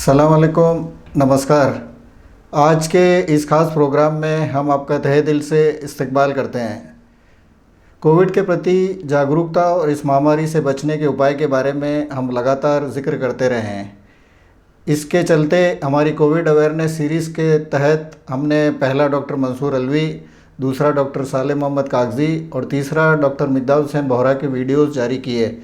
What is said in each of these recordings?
अस्सलाम वालेकुम, नमस्कार। आज के इस ख़ास प्रोग्राम में हम आपका तहे दिल से इस्तकबाल करते हैं। कोविड के प्रति जागरूकता और इस महामारी से बचने के उपाय के बारे में हम लगातार ज़िक्र करते रहे हैं। इसके चलते हमारी कोविड अवेयरनेस सीरीज़ के तहत हमने पहला डॉक्टर मंसूर अलवी, दूसरा डॉक्टर सालेह मोहम्मद कागज़ी और तीसरा डॉक्टर मिकदाद हुसैन बोहरा के वीडियोज़ जारी किए,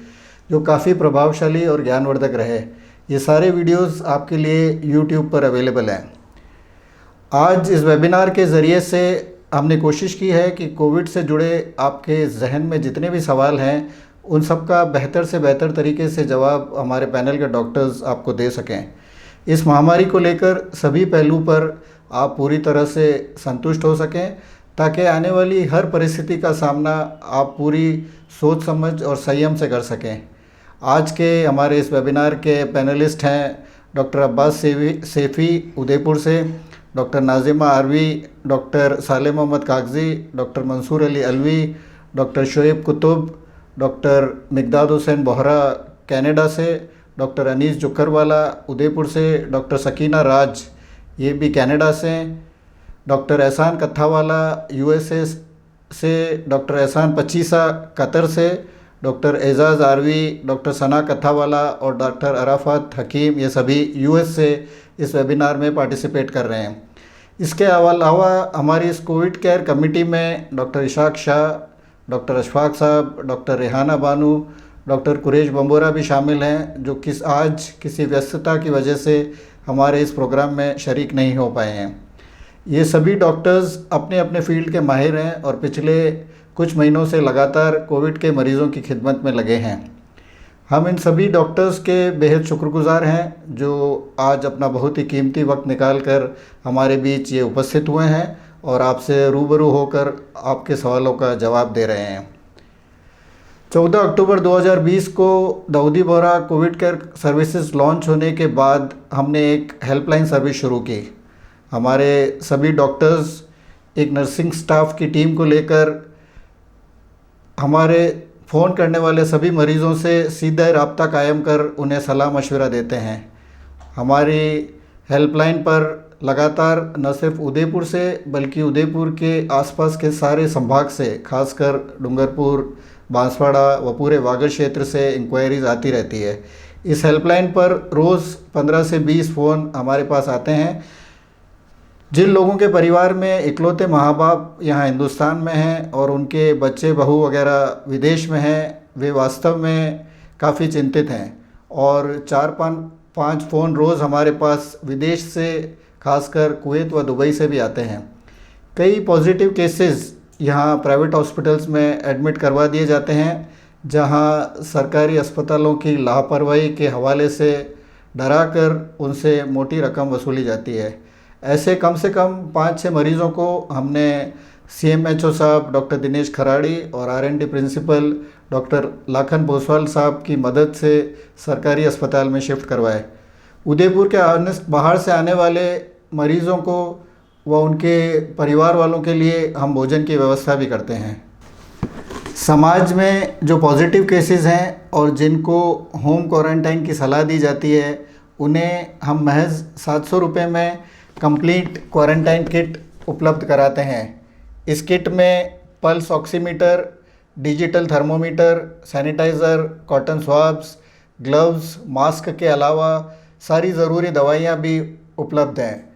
जो काफ़ी प्रभावशाली और ज्ञानवर्धक रहे। ये सारे वीडियोस आपके लिए यूट्यूब पर अवेलेबल हैं। आज इस वेबिनार के ज़रिए से हमने कोशिश की है कि कोविड से जुड़े आपके जहन में जितने भी सवाल हैं उन सब का बेहतर से बेहतर तरीके से जवाब हमारे पैनल के डॉक्टर्स आपको दे सकें। इस महामारी को लेकर सभी पहलू पर आप पूरी तरह से संतुष्ट हो सकें, ताकि आने वाली हर परिस्थिति का सामना आप पूरी सोच समझ और संयम से कर सकें। आज के हमारे इस वेबिनार के पैनलिस्ट हैं डॉक्टर अब्बास सैफ़ी उदयपुर से, doctor Nazima Arvi, doctor Saleh Mohammad Kagzi, doctor Mansoor Ali Alvi, doctor Shoaib Qutub, doctor Miqdad Hussain Bohra Canada से, डॉक्टर अनीस जुक्करवाला उदयपुर से, डॉक्टर सकीना राज ये भी कनाडा से, डॉक्टर एहसान कत्थावाला यूएसए से, डॉक्टर एहसान पचीसा कतर से, डॉक्टर एजाज़ आरवी, डॉक्टर सना कत्थावाला और डॉक्टर अराफत हकीम ये सभी यूएस से इस वेबिनार में पार्टिसिपेट कर रहे हैं। इसके अलावा हमारी इस कोविड केयर कमेटी में डॉक्टर इशाक शाह, डॉक्टर अशफाक साहब, डॉक्टर रेहाना बानू, डॉक्टर कुरैश बम्बोरा भी शामिल हैं, जो आज किसी व्यस्तता की वजह से हमारे इस प्रोग्राम में शरीक नहीं हो पाए हैं। ये सभी डॉक्टर्स अपने अपने फील्ड के माहिर हैं और पिछले कुछ महीनों से लगातार कोविड के मरीज़ों की खिदमत में लगे हैं। हम इन सभी डॉक्टर्स के बेहद शुक्रगुज़ार हैं जो आज अपना बहुत ही कीमती वक्त निकाल कर हमारे बीच ये उपस्थित हुए हैं और आपसे रूबरू होकर आपके सवालों का जवाब दे रहे हैं। 14 अक्टूबर 2020 को Dawoodi Bohra COVID care services launch होने के बाद हमने एक हेल्पलाइन सर्विस शुरू की। हमारे सभी डॉक्टर्स एक नर्सिंग स्टाफ की टीम को लेकर हमारे फ़ोन करने वाले सभी मरीज़ों से सीधा रब्ता कायम कर उन्हें सलाह मशवरा देते हैं। हमारी हेल्पलाइन पर लगातार न सिर्फ उदयपुर से बल्कि उदयपुर के आसपास के सारे संभाग से, खासकर डूंगरपुर, बांसवाड़ा व पूरे वागड़ क्षेत्र से इंक्वायरीज़ आती रहती है। इस हेल्पलाइन पर रोज़ 15 से 20 फ़ोन हमारे पास आते हैं। जिन लोगों के परिवार में इकलौते माँ बाप यहाँ हिंदुस्तान में हैं और उनके बच्चे बहू वगैरह विदेश में हैं, वे वास्तव में काफ़ी चिंतित हैं और 4-5 फ़ोन रोज़ हमारे पास विदेश से, खासकर कुवैत व दुबई से भी आते हैं। कई पॉजिटिव केसेस यहाँ प्राइवेट हॉस्पिटल्स में एडमिट करवा दिए जाते हैं, जहाँ सरकारी अस्पतालों की लापरवाही के हवाले से डराकर उनसे मोटी रकम वसूली जाती है। ऐसे कम से कम 5-6 मरीज़ों को हमने CMHO साहब डॉक्टर दिनेश खराड़ी और R&D प्रिंसिपल डॉक्टर लाखन भोसवाल साहब की मदद से सरकारी अस्पताल में शिफ्ट करवाए। उदयपुर के बाहर से आने वाले मरीज़ों को व उनके परिवार वालों के लिए हम भोजन की व्यवस्था भी करते हैं। समाज में जो पॉजिटिव केसेस हैं और जिनको होम क्वारंटाइन की सलाह दी जाती है, उन्हें हम महज 700 रुपये में कंप्लीट क्वारंटाइन किट उपलब्ध कराते हैं। इस किट में pulse oximeter, digital thermometer, sanitiser, cotton swabs, gloves, mask के अलावा सारी ज़रूरी दवाइयाँ भी उपलब्ध हैं।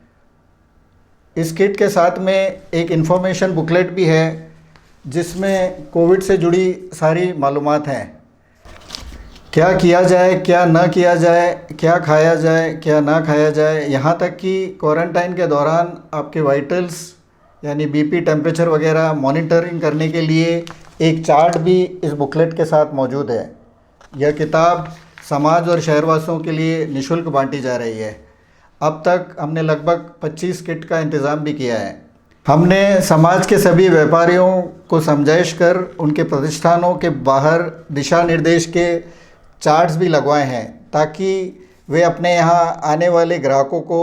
इस किट के साथ में एक इन्फॉर्मेशन बुकलेट भी है जिसमें कोविड से जुड़ी सारी मालूमात हैं। क्या किया जाए, क्या ना किया जाए, क्या खाया जाए, क्या ना खाया जाए, यहाँ तक कि क्वारंटाइन के दौरान आपके वाइटल्स यानी BP, टेम्परेचर वगैरह मॉनिटरिंग करने के लिए एक चार्ट भी इस बुकलेट के साथ मौजूद है। यह किताब समाज और शहरवासियों के लिए निःशुल्क बांटी जा रही है। अब तक हमने लगभग 25 किट का इंतज़ाम भी किया है। हमने समाज के सभी व्यापारियों को समझाइश कर उनके प्रतिष्ठानों के बाहर दिशा निर्देश के चार्ट्स भी लगवाए हैं, ताकि वे अपने यहाँ आने वाले ग्राहकों को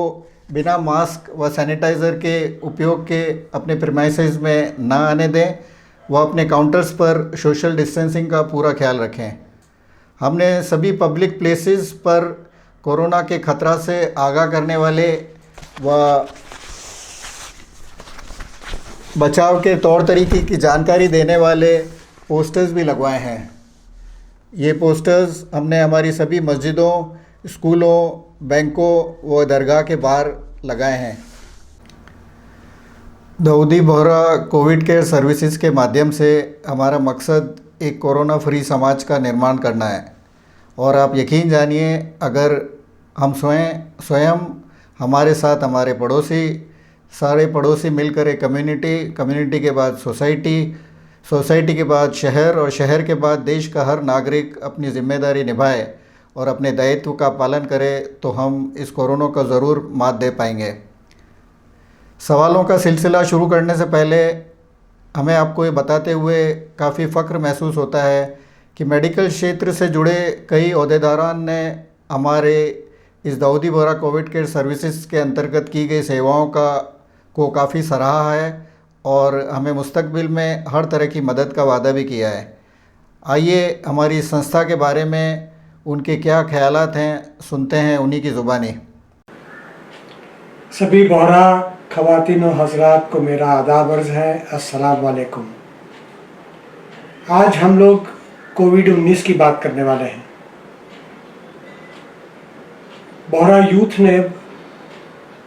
बिना मास्क व सैनिटाइज़र के उपयोग के अपने प्रीमाइसेस में ना आने दें व अपने काउंटर्स पर सोशल डिस्टेंसिंग का पूरा ख्याल रखें। हमने सभी पब्लिक प्लेसेस पर कोरोना के खतरा से आगाह करने वाले व बचाव के तौर तरीके की जानकारी देने वाले पोस्टर्स भी लगवाए हैं। ये पोस्टर्स हमने हमारी सभी मस्जिदों, स्कूलों, बैंकों व दरगाह के बाहर लगाए हैं। Dawoodi Bohra COVID care services के माध्यम से हमारा मकसद एक कोरोना फ्री समाज का निर्माण करना है। और आप यकीन जानिए, अगर हम स्वयं हमारे साथ हमारे पड़ोसी, सारे पड़ोसी मिलकर एक कम्युनिटी के बाद सोसाइटी के बाद शहर और शहर के बाद देश का हर नागरिक अपनी जिम्मेदारी निभाए और अपने दायित्व का पालन करे तो हम इस कोरोना को ज़रूर मात दे पाएंगे। सवालों का सिलसिला शुरू करने से पहले हमें आपको ये बताते हुए काफ़ी फ़ख्र महसूस होता है कि मेडिकल क्षेत्र से जुड़े कई ओहदेदारान ने हमारे इस Dawoodi Bohra COVID care services के अंतर्गत की गई सेवाओं को काफ़ी सराहा है और हमें मुस्तकबिल में हर तरह की मदद का वादा भी किया है। आइए हमारी संस्था के बारे में उनके क्या ख्यालात हैं सुनते हैं उन्हीं की ज़ुबानी। सभी बोहरा ख़वातीन और हज़रात को मेरा आदाब अर्ज़ है, अस्सलाम वालेकुम। आज हम लोग कोविड-19 की बात करने वाले हैं। बोहरा यूथ ने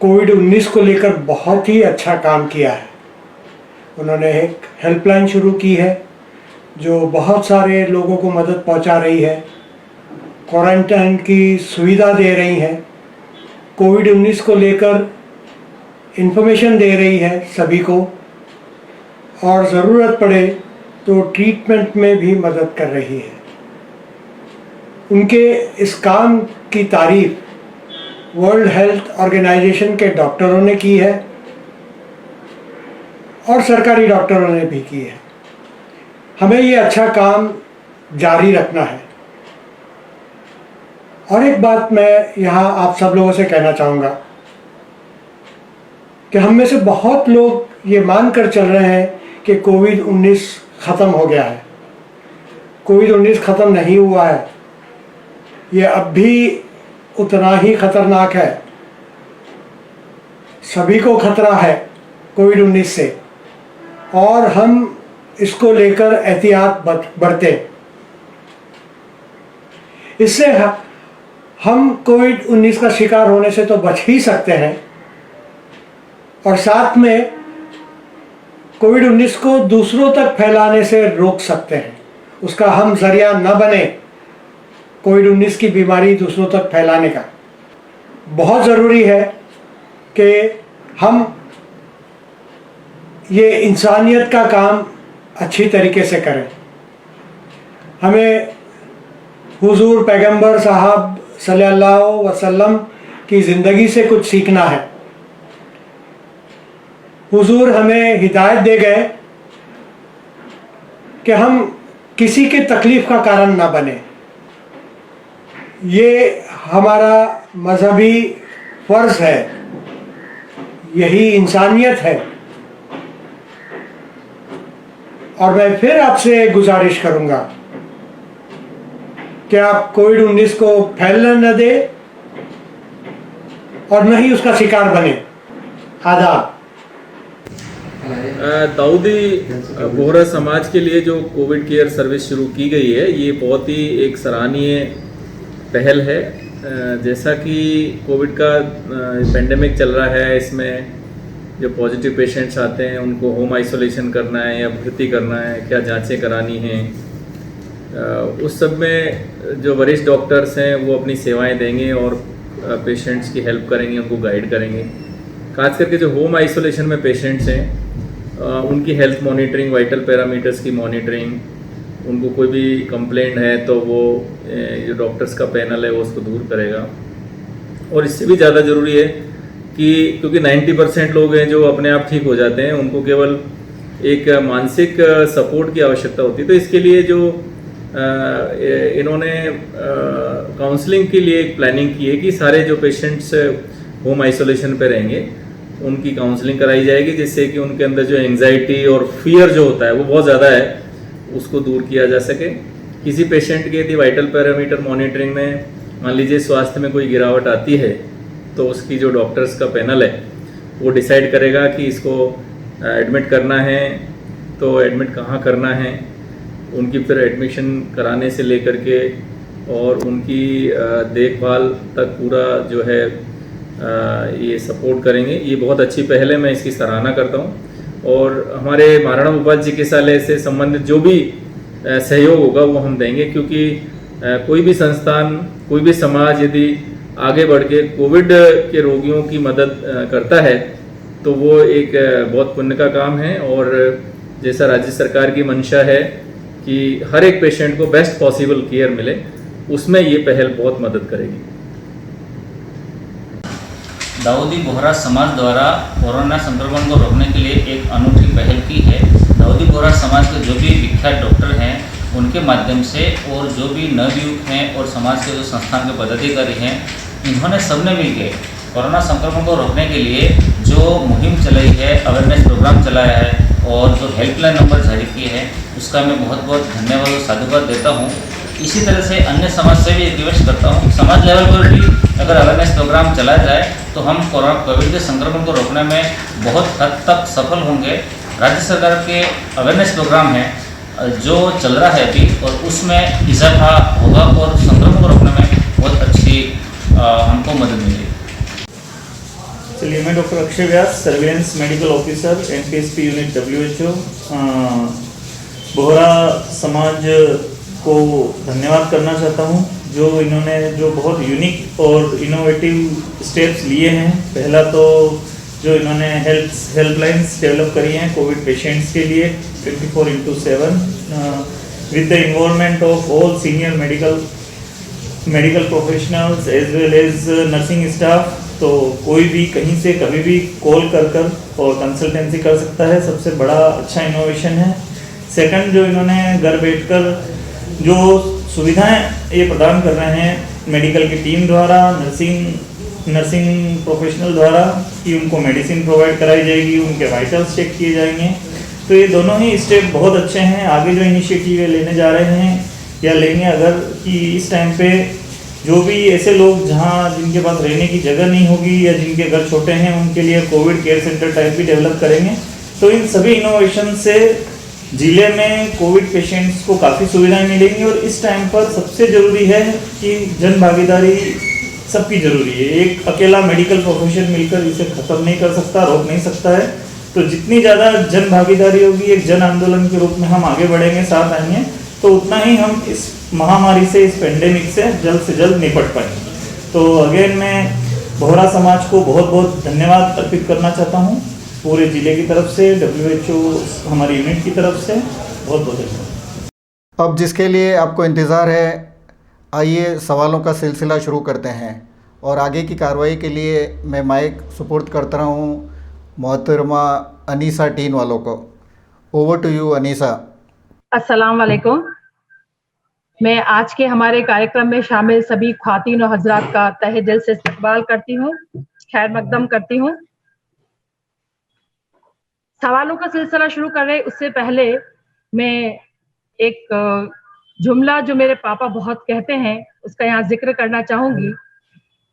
कोविड-19 को लेकर बहुत ही अच्छा काम किया है। उन्होंने एक हेल्पलाइन शुरू की है जो बहुत सारे लोगों को मदद पहुंचा रही है, क्वारंटाइन की सुविधा दे रही है, कोविड-19 को लेकर इन्फॉर्मेशन दे रही है सभी को, और ज़रूरत पड़े तो ट्रीटमेंट में भी मदद कर रही है। उनके इस काम की तारीफ वर्ल्ड हेल्थ ऑर्गेनाइजेशन के डॉक्टरों ने की है और सरकारी डॉक्टरों ने भी की है। हमें ये अच्छा काम जारी रखना है। और एक बात मैं यहाँ आप सब लोगों से कहना चाहूँगा कि हम में से बहुत लोग ये मानकर चल रहे हैं कि कोविड-19 ख़त्म हो गया है। कोविड-19 ख़त्म नहीं हुआ है, ये अब भी उतना ही ख़तरनाक है। सभी को खतरा है कोविड-19 से और हम इसको लेकर एहतियात बरतें। इससे हम कोविड-19 का शिकार होने से तो बच ही सकते हैं और साथ में कोविड-19 को दूसरों तक फैलाने से रोक सकते हैं। उसका हम जरिया न बने कोविड-19 की बीमारी दूसरों तक फैलाने का। बहुत ज़रूरी है कि हम ये इंसानियत का काम अच्छी तरीके से करें। हमें हुजूर पैगंबर साहब सल्लल्लाहु अलैहि वसल्लम की ज़िंदगी से कुछ सीखना है। हुजूर हमें हिदायत दे गए कि हम किसी के तकलीफ़ का कारण ना बने। ये हमारा मजहबी फ़र्ज़ है, यही इंसानियत है। और मैं फिर आपसे गुजारिश करूंगा कि आप कोविड-19 को फैलने न दें और न ही उसका शिकार बने। आदाब। दाऊदी बोहरा समाज के लिए जो कोविड केयर सर्विस शुरू की गई है, ये बहुत ही एक सराहनीय पहल है। जैसा कि कोविड का पेंडेमिक चल रहा है, इसमें जो पॉजिटिव पेशेंट्स आते हैं उनको होम आइसोलेशन करना है या भर्ती करना है, क्या जांचें करानी हैं, उस सब में जो वरिष्ठ डॉक्टर्स हैं वो अपनी सेवाएं देंगे और पेशेंट्स की हेल्प करेंगे, उनको गाइड करेंगे। खास करके जो होम आइसोलेशन में पेशेंट्स हैं उनकी हेल्थ मॉनिटरिंग, वाइटल पैरामीटर्स की मॉनिटरिंग, उनको कोई भी कंप्लेंट है तो वो जो डॉक्टर्स का पैनल है वो उसको दूर करेगा। और इससे भी ज़्यादा ज़रूरी है कि क्योंकि 90% लोग हैं जो अपने आप ठीक हो जाते हैं, उनको केवल एक मानसिक सपोर्ट की आवश्यकता होती है। तो इसके लिए जो इन्होंने काउंसलिंग के लिए एक प्लानिंग की है कि सारे जो पेशेंट्स होम आइसोलेशन पे रहेंगे उनकी काउंसलिंग कराई जाएगी, जिससे कि उनके अंदर जो एंग्जाइटी और फियर जो होता है वो बहुत ज़्यादा है, उसको दूर किया जा सके। किसी पेशेंट के यदि वाइटल पैरामीटर मॉनिटरिंग में मान लीजिए स्वास्थ्य में कोई गिरावट आती है तो उसकी जो डॉक्टर्स का पैनल है वो डिसाइड करेगा कि इसको एडमिट करना है तो एडमिट कहाँ करना है, उनकी फिर एडमिशन कराने से लेकर के और उनकी देखभाल तक पूरा जो है ये सपोर्ट करेंगे। ये बहुत अच्छी पहल है, मैं इसकी सराहना करता हूँ। और हमारे महाराणा भोपाल चिकित्सालय से संबंधित जो भी सहयोग होगा वो हम देंगे, क्योंकि कोई भी संस्थान, कोई भी समाज यदि आगे बढ़ के कोविड के रोगियों की मदद करता है तो वो एक बहुत पुण्य का काम है। और जैसा राज्य सरकार की मंशा है कि हर एक पेशेंट को बेस्ट पॉसिबल केयर मिले, उसमें ये पहल बहुत मदद करेगी। दाऊदी बोहरा समाज द्वारा कोरोना संक्रमण को रोकने के लिए एक अनूठी पहल की है। दाऊदी बोहरा समाज के जो भी विख्यात डॉक्टर हैं उनके माध्यम से और जो भी नवयुवक हैं और समाज के जो संस्थान के पदाधिकारी हैं, इन्होंने सबने मिलकर कोरोना संक्रमण को रोकने के लिए जो मुहिम चलाई है, अवेयरनेस प्रोग्राम चलाया है और जो हेल्पलाइन नंबर जारी किए हैं, उसका मैं बहुत बहुत धन्यवाद और साधुवाद देता हूँ। इसी तरह से अन्य समाज से भी रिक्वेस्ट करता हूँ, समाज लेवल पर भी अगर अवेयरनेस प्रोग्राम चलाया जाए तो हम कोविड के संक्रमण को रोकने में बहुत हद तक सफल होंगे। राज्य सरकार के अवेयरनेस प्रोग्राम है जो चल रहा है अभी, और उसमें इजाफा होगा और संक्रमण को रोकने में बहुत अच्छी हमको मदद मिलेगी। चलिए, मैं doctor Akshay Vyas, surveillance medical officer NPSP unit WHO, Bohra समाज को धन्यवाद करना चाहता हूं जो इन्होंने जो बहुत यूनिक और इनोवेटिव स्टेप्स लिए हैं। पहला तो जो इन्होंने हेल्पलाइंस डेवलप करी हैं कोविड पेशेंट्स के लिए 24/7 with the involvement of all senior medical professionals as well as nursing staff. तो कोई भी कहीं से कभी भी कॉल कर और कंसल्टेंसी कर सकता है, सबसे बड़ा अच्छा इनोवेशन है। सेकंड, जो इन्होंने घर बैठकर जो सुविधाएं ये प्रदान कर रहे हैं मेडिकल की टीम द्वारा, नर्सिंग प्रोफेशनल द्वारा, कि उनको मेडिसिन प्रोवाइड कराई जाएगी, उनके वाइटल्स चेक किए जाएंगे, तो ये दोनों ही स्टेप बहुत अच्छे हैं। आगे जो इनिशिएटिव लेने जा रहे हैं या लेंगे अगर, कि इस टाइम पे जो भी ऐसे लोग जहां जिनके पास रहने की जगह नहीं होगी या जिनके घर छोटे हैं, उनके लिए कोविड केयर सेंटर टाइप भी डेवलप करेंगे। तो इन सभी इनोवेशन से जिले में कोविड पेशेंट्स को काफ़ी सुविधाएं मिलेंगी। और इस टाइम पर सबसे ज़रूरी है कि जन भागीदारी सबकी ज़रूरी है। एक अकेला मेडिकल प्रोफेशन मिलकर इसे ख़त्म नहीं कर सकता, रोक नहीं सकता है। तो जितनी ज़्यादा जन भागीदारी होगी, एक जन आंदोलन के रूप में हम आगे बढ़ेंगे, साथ आएंगे, तो उतना ही हम इस महामारी से, इस पेंडेमिक से जल्द निपट पाएंगे। तो अगेन मैं बोहरा समाज को बहुत बहुत धन्यवाद अर्पित करना चाहता हूँ, पूरे ज़िले की तरफ से, WHO हमारी यूनिट की तरफ से बहुत बहुत धन्यवाद। अब जिसके लिए आपको इंतज़ार है, आइए सवालों का सिलसिला शुरू करते हैं। और आगे की कार्रवाई के लिए मैं माइक सुपुर्द करता हूँ मोहतरमा अनीसा टीन वालों को। Over to you Anisa. अस्सलाम वालेकुम। मैं आज के हमारे कार्यक्रम में शामिल सभी ख्वातीन और हजरात का तहे दिल से इस्तकबाल करती हूँ, खैर मकदम करती हूँ। सवालों का सिलसिला शुरू कर रहे उससे पहले मैं एक जुमला जो मेरे पापा बहुत कहते हैं उसका यहाँ जिक्र करना चाहूंगी।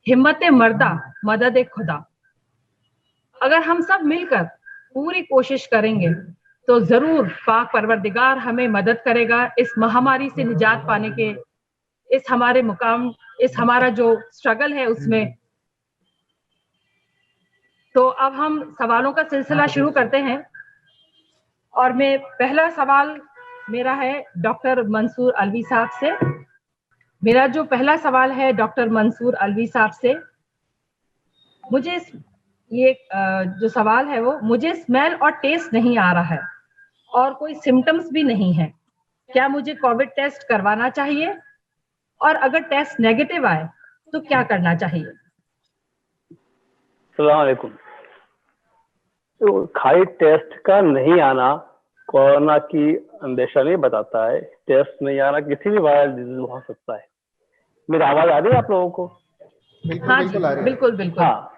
हिम्मत मर्दा मदद खुदा। अगर हम सब मिलकर पूरी कोशिश करेंगे तो जरूर पाक परवरदिगार हमें मदद करेगा इस महामारी से निजात पाने के, इस हमारे मुकाम, इस हमारा जो स्ट्रगल है उसमें। तो अब हम सवालों का सिलसिला शुरू करते हैं और मैं पहला सवाल मेरा है डॉक्टर मंसूर अलवी साहब से। मेरा जो पहला सवाल है डॉक्टर मंसूर अलवी साहब से, मुझे ये जो सवाल है वो, मुझे स्मेल और टेस्ट नहीं आ रहा है और कोई सिम्टम्स भी नहीं है, क्या मुझे कोविड टेस्ट करवाना चाहिए? और अगर टेस्ट नेगेटिव आए तो क्या करना चाहिए? अस्सलाम वालेकुम। तो खाली टेस्ट का नहीं आना कोरोना की अंदेशा नहीं बताता है। टेस्ट नहीं आना किसी भी वायरल डिजीज हो सकता है। मेरी आवाज आ रही है आप लोगों को? हाँ जी, बिल्कुल बिल्कुल। हाँ,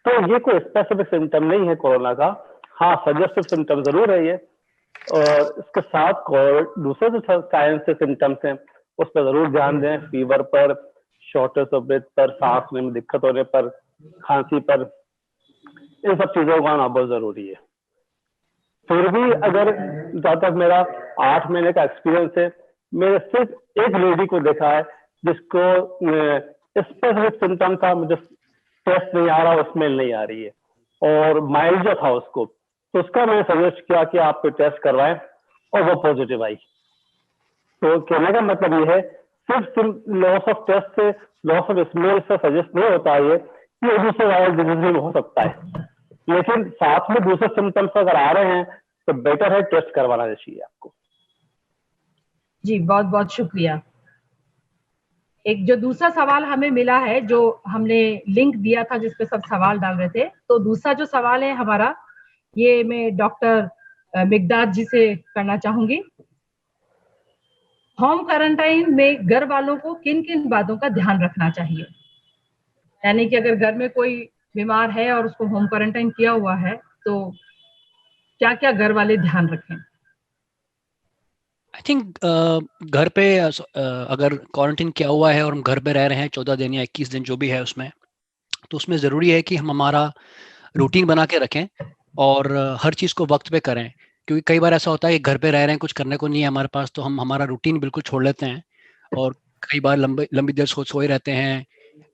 तो ये कोई स्पेसिफिक सिम्टम नहीं है कोरोना का। हाँ, सजेस्टिव सिम्टम जरूर है ये, और इसके साथ दूसरे जो साइंस से सिम्टम्स हैं उस पर जरूर ध्यान दें। फीवर पर, शॉर्टेज ऑफ ब्रेथ पर, सांस लेने में दिक्कत होने पर, खांसी पर, इन सब चीजों का आना बहुत जरूरी है। फिर भी अगर जहाँ तक मेरा 8 महीने का एक्सपीरियंस है, मैंने सिर्फ एक लेडी को देखा है जिसको स्पेसिफिक सिम्टम था, मुझे टेस्ट नहीं आ रहा, स्मेल नहीं आ रही है, और माइल्ड जो था उसको, तो उसका मैंने सजेस्ट किया कि आप टेस्ट करवाएं और वो पॉजिटिव आई। तो कहने का मतलब ये है, सिर्फ लॉस ऑफ टेस्ट से, लॉस ऑफ स्मेल से सजेस्ट नहीं होता है ये दूसरे वायरल डिजीज भी हो सकता है, लेकिन साथ में दूसरे सिम्टम्स अगर आ रहे हैं तो बेटर है टेस्ट करवाना चाहिए आपको। जी बहुत बहुत शुक्रिया। एक जो दूसरा सवाल हमें मिला है, जो हमने लिंक दिया था जिसपे सब सवाल डाल रहे थे, तो दूसरा जो सवाल है हमारा, ये मैं डॉक्टर मिकदाद जी से करना चाहूंगी। होम क्वारंटाइन में घर वालों को किन किन बातों का ध्यान रखना चाहिए? यानी कि अगर घर में कोई बीमार है और उसको होम क्वारंटाइन किया हुआ है, तो क्या क्या घर वाले ध्यान रखें? आई थिंक घर पे अगर क्वारंटीन किया हुआ है और हम घर पे रह रहे हैं 14 दिन या 21 दिन जो भी है उसमें, तो उसमें ज़रूरी है कि हम हमारा रूटीन बना के रखें और हर चीज़ को वक्त पे करें। क्योंकि कई बार ऐसा होता है कि घर पे रह रहे हैं, कुछ करने को नहीं है हमारे पास, तो हम हमारा रूटीन बिल्कुल छोड़ लेते हैं और कई बार लंबी देर सोए रहते हैं,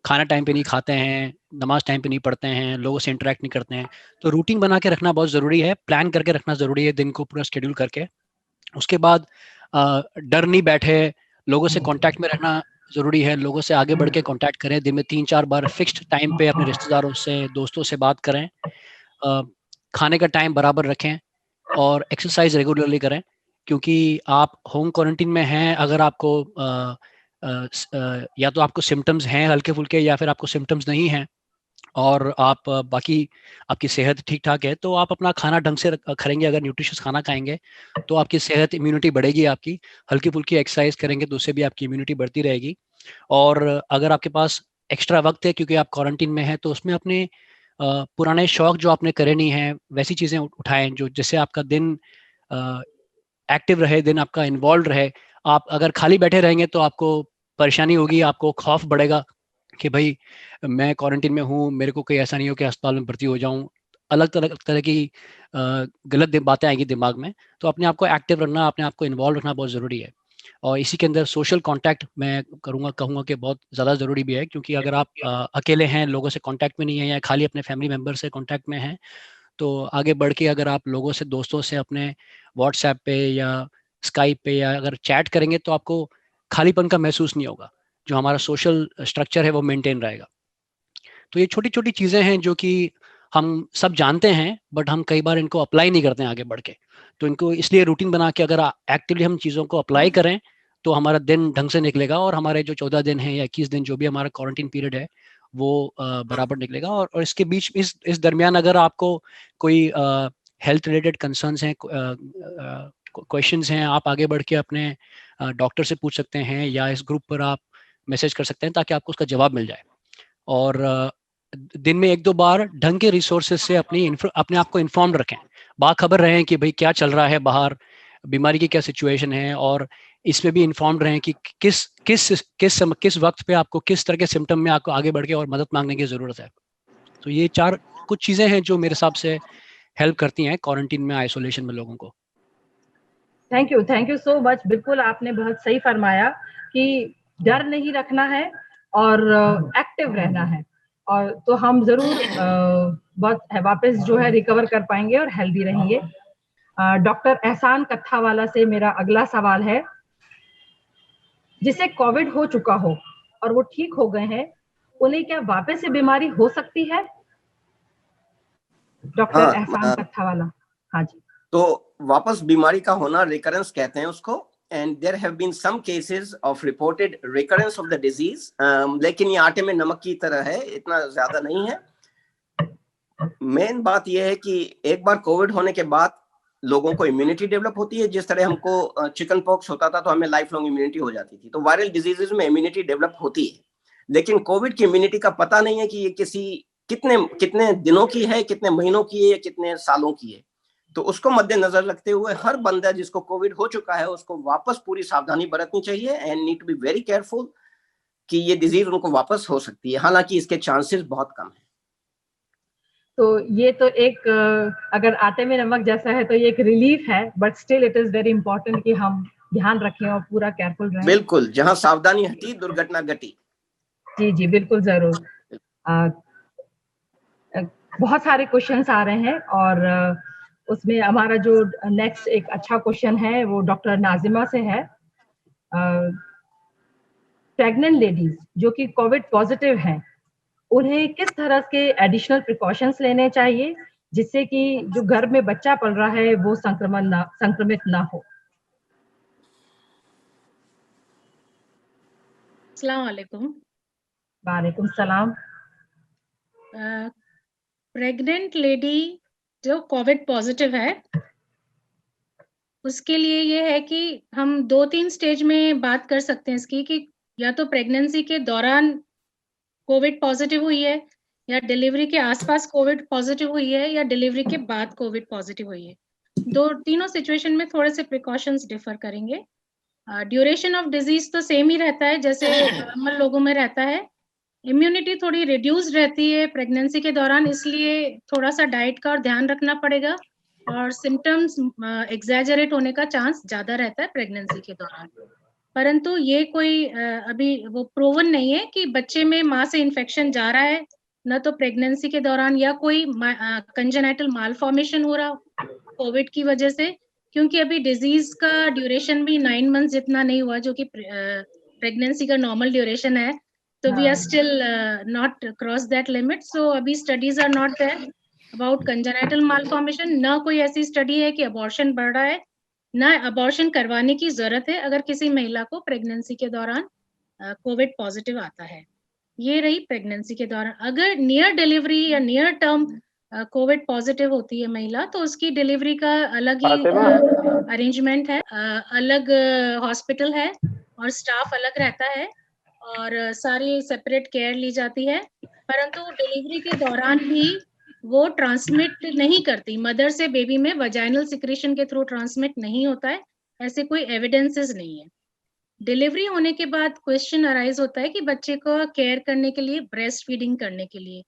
खाना टाइम पे नहीं खाते हैं, नमाज टाइम पे नहीं पढ़ते हैं, लोगों से इंटरेक्ट नहीं करते हैं। तो रूटीन बना के रखना बहुत ज़रूरी है, प्लान करके रखना ज़रूरी है, दिन को पूरा शेड्यूल करके। उसके बाद डर नहीं बैठे, लोगों से कांटेक्ट में रहना ज़रूरी है, लोगों से आगे बढ़ के कांटेक्ट करें, दिन में 3-4 बार फिक्स्ड टाइम पे अपने रिश्तेदारों से, दोस्तों से बात करें, खाने का टाइम बराबर रखें और एक्सरसाइज रेगुलरली करें। क्योंकि आप होम क्वारंटीन में हैं, अगर आपको या तो आपको सिम्टम्स हैं हल्के फुल्के, या फिर आपको सिम्टम्स नहीं हैं और आप बाकी आपकी सेहत ठीक ठाक है, तो आप अपना खाना ढंग से करेंगे, अगर न्यूट्रिशियस खाना खाएंगे तो आपकी सेहत, इम्यूनिटी बढ़ेगी आपकी। हल्की फुल्की एक्सरसाइज करेंगे तो उससे भी आपकी इम्यूनिटी बढ़ती रहेगी। और अगर आपके पास एक्स्ट्रा वक्त है क्योंकि आप क्वारंटीन में हैं, तो उसमें अपने पुराने शौक जो आपने करे नहीं हैं वैसी चीज़ें उठाएं जो जिससे आपका दिन एक्टिव रहे, दिन आपका इन्वॉल्व रहे। आप अगर खाली बैठे रहेंगे तो आपको परेशानी होगी, आपको खौफ बढ़ेगा कि भाई मैं क्वारंटीन में हूँ, मेरे को कोई ऐसा नहीं हो कि अस्पताल में भर्ती हो जाऊँ, अलग तरह की गलत बातें आएंगी दिमाग में। तो अपने आप को एक्टिव रखना, अपने आप को इन्वॉल्व रखना बहुत ज़रूरी है। और इसी के अंदर सोशल कांटेक्ट मैं कहूँगा कि बहुत ज़्यादा ज़रूरी भी है, क्योंकि अगर आप अकेले हैं, लोगों से कांटेक्ट में नहीं है या खाली अपने फैमिली मेम्बर से कांटेक्ट में हैं, तो आगे बढ़ के अगर आप लोगों से, दोस्तों से अपने व्हाट्सएप पे या स्काइप पे या अगर चैट करेंगे तो आपको खालीपन का महसूस नहीं होगा, जो हमारा सोशल स्ट्रक्चर है वो मेंटेन रहेगा। तो ये छोटी छोटी चीज़ें हैं जो कि हम सब जानते हैं, बट हम कई बार इनको अप्लाई नहीं करते हैं आगे बढ़ के। तो इनको इसलिए रूटीन बना के अगर एक्टिवली हम चीज़ों को अप्लाई करें तो हमारा दिन ढंग से निकलेगा और हमारे जो 14 दिन हैं या 21 दिन जो भी हमारा क्वारंटीन पीरियड है वो बराबर निकलेगा। और इसके बीच इस दरमियान अगर आपको कोई हेल्थ रिलेटेड कंसर्न्स हैं, क्वेश्चंस हैं, आप आगे बढ़ के अपने डॉक्टर से पूछ सकते हैं या इस ग्रुप पर आप मैसेज कर सकते हैं ताकि आपको उसका जवाब मिल जाए। और दिन में 1-2 बार ढंग के रिसोर्सेज से अपने आप को इन्फॉर्म रखें, बाखबर रहें कि भाई क्या चल रहा है बाहर, बीमारी की क्या सिचुएशन है, और इसमें भी इन्फॉर्म रहें कि किस वक्त पे आपको किस तरह के सिम्टम में आपको आगे बढ़ के और मदद मांगने की ज़रूरत है। तो ये 4 कुछ चीज़ें हैं जो मेरे हिसाब से हेल्प करती हैं क्वारंटीन में, आइसोलेशन में लोगों को। Thank you so much. बिल्कुल आपने बहुत सही फरमाया कि डर नहीं रखना है और एक्टिव रहना है, और तो हम जरूर बहुत वापस जो है रिकवर कर पाएंगे और हेल्दी रहेंगे। डॉक्टर एहसान कत्थावाला से मेरा अगला सवाल है, जिसे कोविड हो चुका हो और वो ठीक हो गए हैं, उन्हें क्या वापस से बीमारी हो सकती है? डॉक्टर एहसान कत्थावाला। हाँ जी। तो वापस बीमारी का होना रिकरेंस कहते हैं उसको, and there have been some cases of reported recurrence of the disease, लेकिन ये आटे में नमक की तरह है, इतना ज्यादा नहीं है। मेन बात यह है कि एक बार कोविड होने के बाद लोगों को इम्यूनिटी डेवलप होती है। जिस तरह हमको चिकन पॉक्स होता था तो हमें लाइफ लॉन्ग इम्यूनिटी हो जाती थी, तो वायरल डिजीजेज में इम्यूनिटी डेवलप होती है, लेकिन कोविड की इम्यूनिटी का पता नहीं है कि ये कितने दिनों की है, कितने महीनों की है या कितने सालों की है। तो उसको मद्देनजर रखते हुए हर बंदा जिसको कोविड हो चुका है उसको वापस पूरी सावधानी बरतनी चाहिए and need to be very careful. कि ये डिजीज उनको वापस हो सकती है, हालांकि इसके चांसेस बहुत कम है। तो ये तो एक अगर आटे में नमक जैसा है तो ये एक रिलीफ है, but still it is very important कि हम ध्यान रखें और पूरा केयरफुल रहें। बिल्कुल, जहां सावधानी हटी दुर्घटना घटी। जी जी बिल्कुल जरूर। बहुत सारे क्वेश्चंस आ रहे हैं और उसमें हमारा जो नेक्स्ट एक अच्छा क्वेश्चन है वो डॉक्टर नाजिमा से है। प्रेग्नेंट लेडीज जो कि कोविड पॉजिटिव हैं, उन्हें किस तरह के एडिशनल प्रिकॉशंस लेने चाहिए जिससे कि जो घर में बच्चा पल रहा है वो संक्रमित ना हो? अस्सलाम वालेकुम। वालेकुम सलाम। प्रेग्नेंट लेडी जो कोविड पॉजिटिव है उसके लिए ये है कि हम 2-3 स्टेज में बात कर सकते हैं इसकी, कि या तो प्रेगनेंसी के दौरान कोविड पॉजिटिव हुई है, या डिलीवरी के आसपास कोविड पॉजिटिव हुई है, या डिलीवरी के बाद कोविड पॉजिटिव हुई है। तीनों सिचुएशन में थोड़े से प्रिकॉशंस डिफर करेंगे। ड्यूरेशन ऑफ डिजीज तो सेम ही रहता है जैसे नॉर्मल लोगों में रहता है। इम्यूनिटी थोड़ी रिड्यूस रहती है प्रेगनेंसी के दौरान, इसलिए थोड़ा सा डाइट का और ध्यान रखना पड़ेगा, और सिम्टम्स एग्जैजरेट होने का चांस ज्यादा रहता है प्रेगनेंसी के दौरान। परंतु ये कोई अभी वो प्रूवन नहीं है कि बच्चे में मां से इन्फेक्शन जा रहा है, न तो प्रेगनेंसी के दौरान या कोई कंजेनाइटल मालफॉर्मेशन हो रहा कोविड की वजह से, क्योंकि अभी डिजीज का ड्यूरेशन भी 9 मंथ जितना नहीं हुआ जो कि प्रेगनेंसी का नॉर्मल ड्यूरेशन है। तो we are still not cross that limit, so अभी studies are not there about congenital malformation. न कोई ऐसी स्टडी है कि अबॉर्शन बढ़ रहा है, ना अबॉर्शन करवाने की जरूरत है अगर किसी महिला को प्रेगनेंसी के दौरान कोविड पॉजिटिव आता है। ये रही प्रेगनेंसी के दौरान। अगर नियर डिलीवरी या नियर टर्म कोविड पॉजिटिव होती है महिला, तो उसकी डिलीवरी का अलग ही अरेंजमेंट है, अलग हॉस्पिटल है और स्टाफ अलग रहता है और सारी सेपरेट केयर ली जाती है। परंतु डिलीवरी के दौरान भी वो ट्रांसमिट नहीं करती, मदर से बेबी में वजाइनल सिक्रेशन के थ्रू ट्रांसमिट नहीं होता है, ऐसे कोई एविडेंसेस नहीं है। डिलीवरी होने के बाद क्वेश्चन अराइज होता है कि बच्चे को केयर करने के लिए, ब्रेस्ट फीडिंग करने के लिए,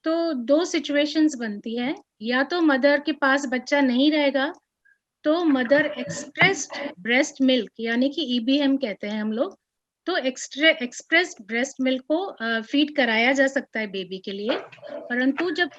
तो 2 सिचुएशंस बनती है। या तो मदर के पास बच्चा नहीं रहेगा तो मदर एक्सप्रेस्ड ब्रेस्ट मिल्क यानी कि EBM कहते हैं हम लोग, तो एक्सप्रेस ब्रेस्ट मिल्क को फीड कराया जा सकता है बेबी के लिए। परंतु जब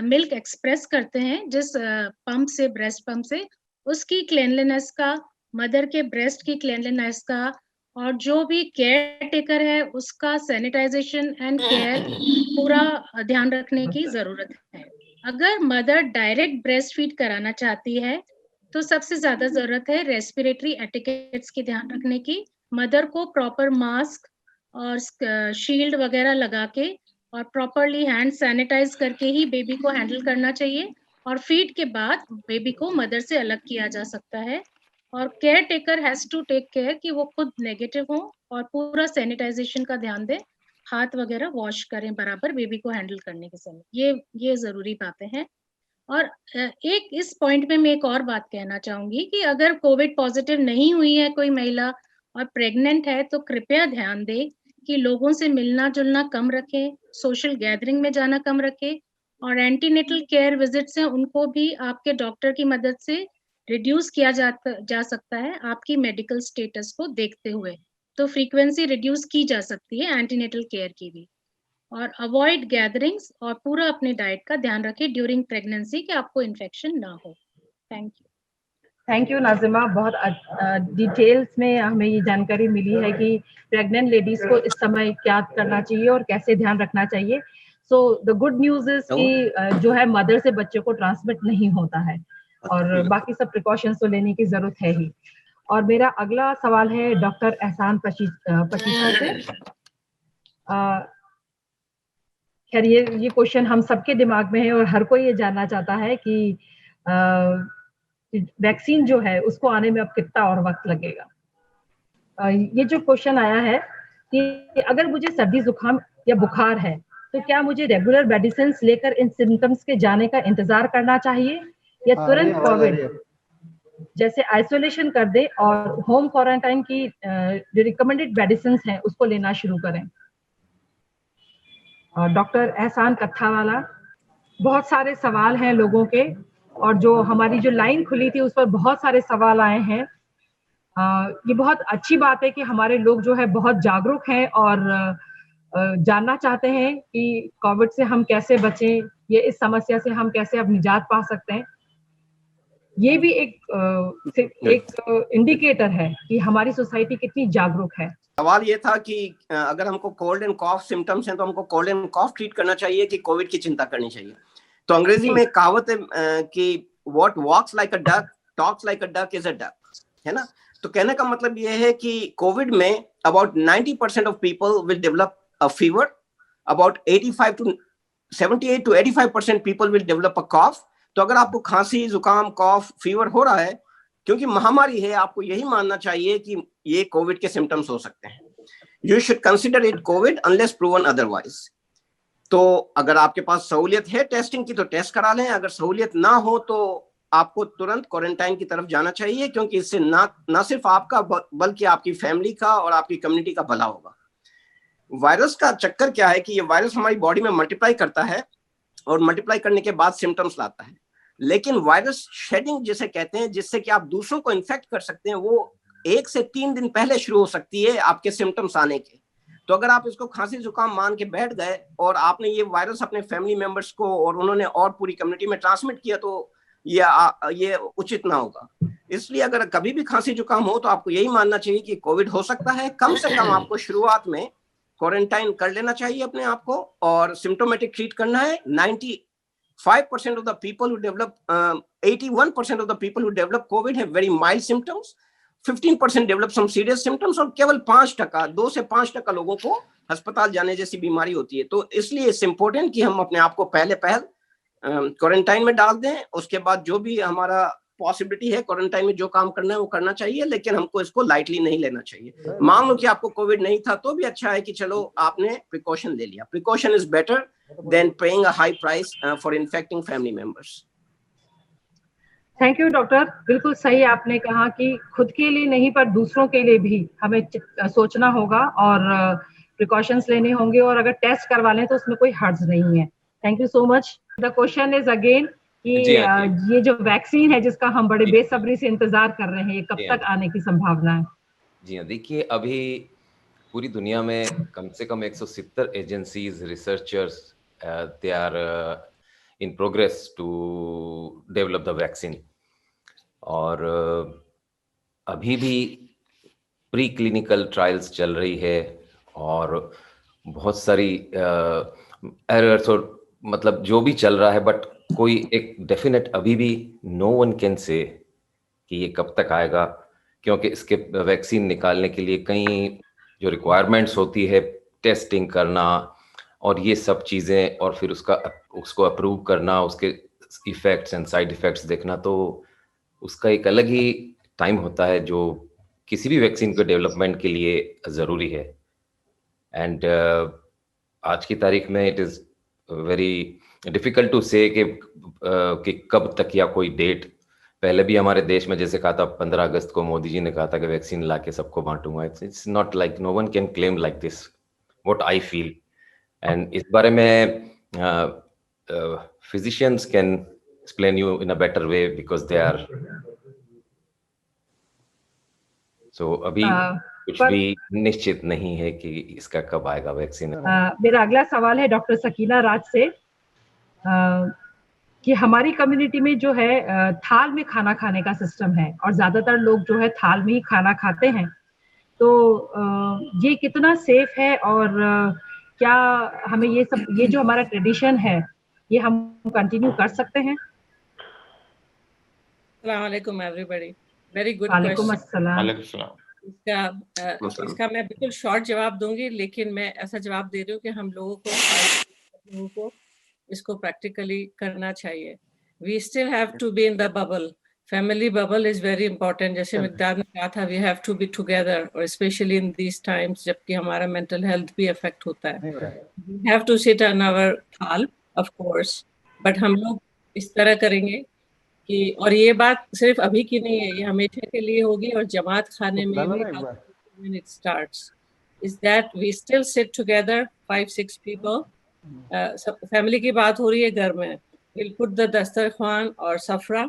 मिल्क एक्सप्रेस करते हैं जिस पंप से, ब्रेस्ट पंप से, उसकी क्लीनलीनेस का, मदर के ब्रेस्ट की क्लीनलीनेस का और जो भी केयर टेकर है उसका सैनिटाइजेशन एंड केयर पूरा ध्यान रखने की जरूरत है। अगर मदर डायरेक्ट ब्रेस्ट फीड कराना चाहती है तो सबसे ज्यादा जरूरत है रेस्पिरेटरी एटिकेट्स की ध्यान रखने की। मदर को प्रॉपर मास्क और शील्ड वगैरह लगा के और प्रॉपरली हैंड सैनिटाइज करके ही बेबी को हैंडल करना चाहिए, और फीड के बाद बेबी को मदर से अलग किया जा सकता है। और caretaker has to take care कि वो खुद नेगेटिव हो और पूरा सैनिटाइजेशन का ध्यान दें, हाथ वगैरह वॉश करें बराबर बेबी को हैंडल करने के समय। ये जरूरी बातें हैं। और एक इस पॉइंट में मैं एक और बात कहना चाहूंगी कि अगर कोविड पॉजिटिव नहीं हुई है कोई महिला और प्रेग्नेंट है तो कृपया ध्यान दें कि लोगों से मिलना जुलना कम रखें, सोशल गैदरिंग में जाना कम रखें, और एंटीनेटल केयर विजिट्स हैं उनको भी आपके डॉक्टर की मदद से रिड्यूस किया जा सकता है आपकी मेडिकल स्टेटस को देखते हुए। तो फ्रीक्वेंसी रिड्यूस की जा सकती है एंटीनेटल केयर की भी। और अवॉइड गैदरिंग्स और पूरा अपने डाइट का ध्यान रखें ड्यूरिंग प्रेगनेंसी कि आपको इन्फेक्शन ना हो। Thank you Nazima. बहुत डिटेल्स में हमें ये जानकारी मिली है कि प्रेग्नेंट लेडीज को इस समय क्या करना चाहिए और कैसे ध्यान रखना चाहिए। So the good news is कि जो है मदर से बच्चे को ट्रांसमिट नहीं होता है और बाकी सब प्रिकॉशंस तो लेने की जरूरत है ही। और मेरा अगला सवाल है डॉक्टर एहसान पशीशा से। खैर ये क्वेश्चन हम सबके दिमाग में है और हर कोई ये जानना चाहता है कि वैक्सीन जो है उसको आने में अब कितना और वक्त लगेगा। ये जो क्वेश्चन आया है कि अगर मुझे सर्दी जुकाम या बुखार है तो क्या मुझे रेगुलर मेडिसिन लेकर इन सिम्टम्स के जाने का इंतजार करना चाहिए या तुरंत कोविड जैसे आइसोलेशन कर दे और होम क्वारंटाइन की जो रिकमेंडेड मेडिसिन हैं उसको लेना शुरू करें। और डॉक्टर एहसान कत्थावाला, बहुत सारे सवाल हैं लोगों के, और जो हमारी जो लाइन खुली थी उस पर बहुत सारे सवाल आए हैं। ये बहुत अच्छी बात है कि हमारे लोग जो है बहुत जागरूक हैं और जानना चाहते हैं कि कोविड से हम कैसे बचें, ये इस समस्या से हम कैसे अब निजात पा सकते हैं। ये भी एक इंडिकेटर है कि हमारी सोसाइटी कितनी जागरूक है। सवाल ये था कि अगर हमको कोल्ड एंड कॉफ सिम्टम्स हैं तो हमको कोल्ड एंड कॉफ ट्रीट करना चाहिए कि कोविड की चिंता करनी चाहिए। तो अंग्रेजी में कहावत है कि what walks like a duck talks like a duck is a duck, है ना। तो कहने का मतलब ये है कि कोविड में about 90% of people will develop a fever, about 78 to 85% people will develop a cough. तो अगर आपको खांसी, जुकाम, कॉफ, फीवर हो रहा है, क्योंकि महामारी है, आपको यही मानना चाहिए कि ये कोविड के सिम्टम्स हो सकते हैं। You should consider it Covid unless proven otherwise. तो अगर आपके पास सहूलियत है टेस्टिंग की तो टेस्ट करा लें, अगर सहूलियत ना हो तो आपको तुरंत क्वारंटाइन की तरफ जाना चाहिए, क्योंकि इससे ना सिर्फ आपका बल्कि आपकी फैमिली का और आपकी कम्युनिटी का भला होगा। वायरस का चक्कर क्या है कि ये वायरस हमारी बॉडी में मल्टीप्लाई करता है और मल्टीप्लाई करने के बाद सिम्टम्स लाता है, लेकिन वायरस शेडिंग जिसे कहते हैं, जिससे कि आप दूसरों को इन्फेक्ट कर सकते हैं, वो 1 से 3 दिन पहले शुरू हो सकती है आपके सिम्टम्स आने के। तो अगर आप इसको खांसी जुकाम मान के बैठ गए और आपने ये वायरस अपने फैमिली मेंबर्स को और उन्होंने और पूरी कम्युनिटी में ट्रांसमिट किया, तो ये उचित ना होगा। इसलिए अगर कभी भी खांसी जुकाम हो तो आपको यही मानना चाहिए कि कोविड हो सकता है। कम से कम आपको शुरुआत में क्वारंटाइन कर लेना चाहिए अपने आप को और सिम्टोमेटिक ट्रीट करना है। 95% of the people who develop 81% of the people who develop COVID have very mild symptoms, 15% develop some serious symptoms और केवल 5%, 2 से 5% लोगों को अस्पताल जाने जैसी बीमारी होती है। तो इसलिए इट्स इम्पोर्टेंट कि हम अपने आप को पहले क्वारंटाइन में डाल दें। उसके बाद जो भी हमारा पॉसिबिलिटी है क्वारंटाइन में जो काम करना है वो करना चाहिए, लेकिन हमको इसको लाइटली नहीं लेना चाहिए। मान लो कि आपको कोविड नहीं था तो भी अच्छा है कि चलो आपने प्रिकॉशन ले लिया। Precaution is better than paying a high price for infecting family members. Thank you doctor, बिल्कुल सही आपने कहा कि खुद के लिए नहीं पर दूसरों के लिए भी हमें सोचना होगा और प्रिकॉशंस लेने होंगे, और अगर टेस्ट करवा लें तो उसमें कोई हर्ज नहीं है। Thank you so much. The question is again कि ये जो वैक्सीन है जिसका हम बड़े बेसब्री से इंतजार कर रहे हैं, ये कब तक आने की संभावना है? जी हाँ, देखिए अभी पूरी दुनिया में कम से कम 170 agencies, researchers they are in progress to develop the vaccine. और अभी भी प्री क्लिनिकल ट्रायल्स चल रही है और बहुत सारी एरर्स और मतलब जो भी चल रहा है, बट कोई एक डेफिनेट अभी भी नो वन कैन से कि ये कब तक आएगा, क्योंकि इसके वैक्सीन निकालने के लिए कई जो रिक्वायरमेंट्स होती है, टेस्टिंग करना और ये सब चीज़ें, और फिर उसको अप्रूव करना, उसके इफ़ेक्ट्स एंड साइड इफ़ेक्ट्स देखना, तो उसका एक अलग ही टाइम होता है जो किसी भी वैक्सीन के डेवलपमेंट के लिए ज़रूरी है। एंड आज की तारीख में it is very difficult to say कि कब तक या कोई डेट। पहले भी हमारे देश में जैसे कहा था 15 अगस्त को मोदी जी ने कहा था कि वैक्सीन ला के सबको बांटूंगा। It's not like, no one can claim like this, what I feel. And इस बारे में physicians can explain you in a better way because they are so अभी कुछ भी निश्चित नहीं है कि इसका कब आएगा वैक्सीन। मेरा अगला सवाल है डॉक्टर सकीना राज से कि हमारी कम्युनिटी में जो है थाल में खाना खाने का सिस्टम है और ज्यादातर लोग जो है थाल में ही खाना खाते हैं, तो ये कितना सेफ है और क्या हमें ये जो हमारा ट्रेडिशन है ये हम कंटिन्यू कर सकते हैं? अस्सलाम वालेकुम एवरीबॉडी, वेरी गुड वालेकुम क्वेश्चन। अस्सलाम। इसका मैं बिल्कुल शॉर्ट जवाब दूंगी, लेकिन मैं ऐसा जवाब दे रही हूँ कि हम लोगों को इसको प्रैक्टिकली करना चाहिए। We still have to be in the bubble, family bubble is very important. जैसे मिकदार ने कहा था, we have to be together, और स्पेशली इन दीज टाइम्स जबकि हमारा मेंटल हेल्थ भी अफेक्ट होता है। We have to sit on our थाल ऑफ कोर्स, बट हम लोग इस तरह करेंगे कि और ये बात सिर्फ अभी की नहीं है, ये हमेशा के लिए होगी। और जमात खाने में भी when it starts is that we still sit together 5-6 people, family की बात हो रही है घर में, we'll put the dastarkhan or safra,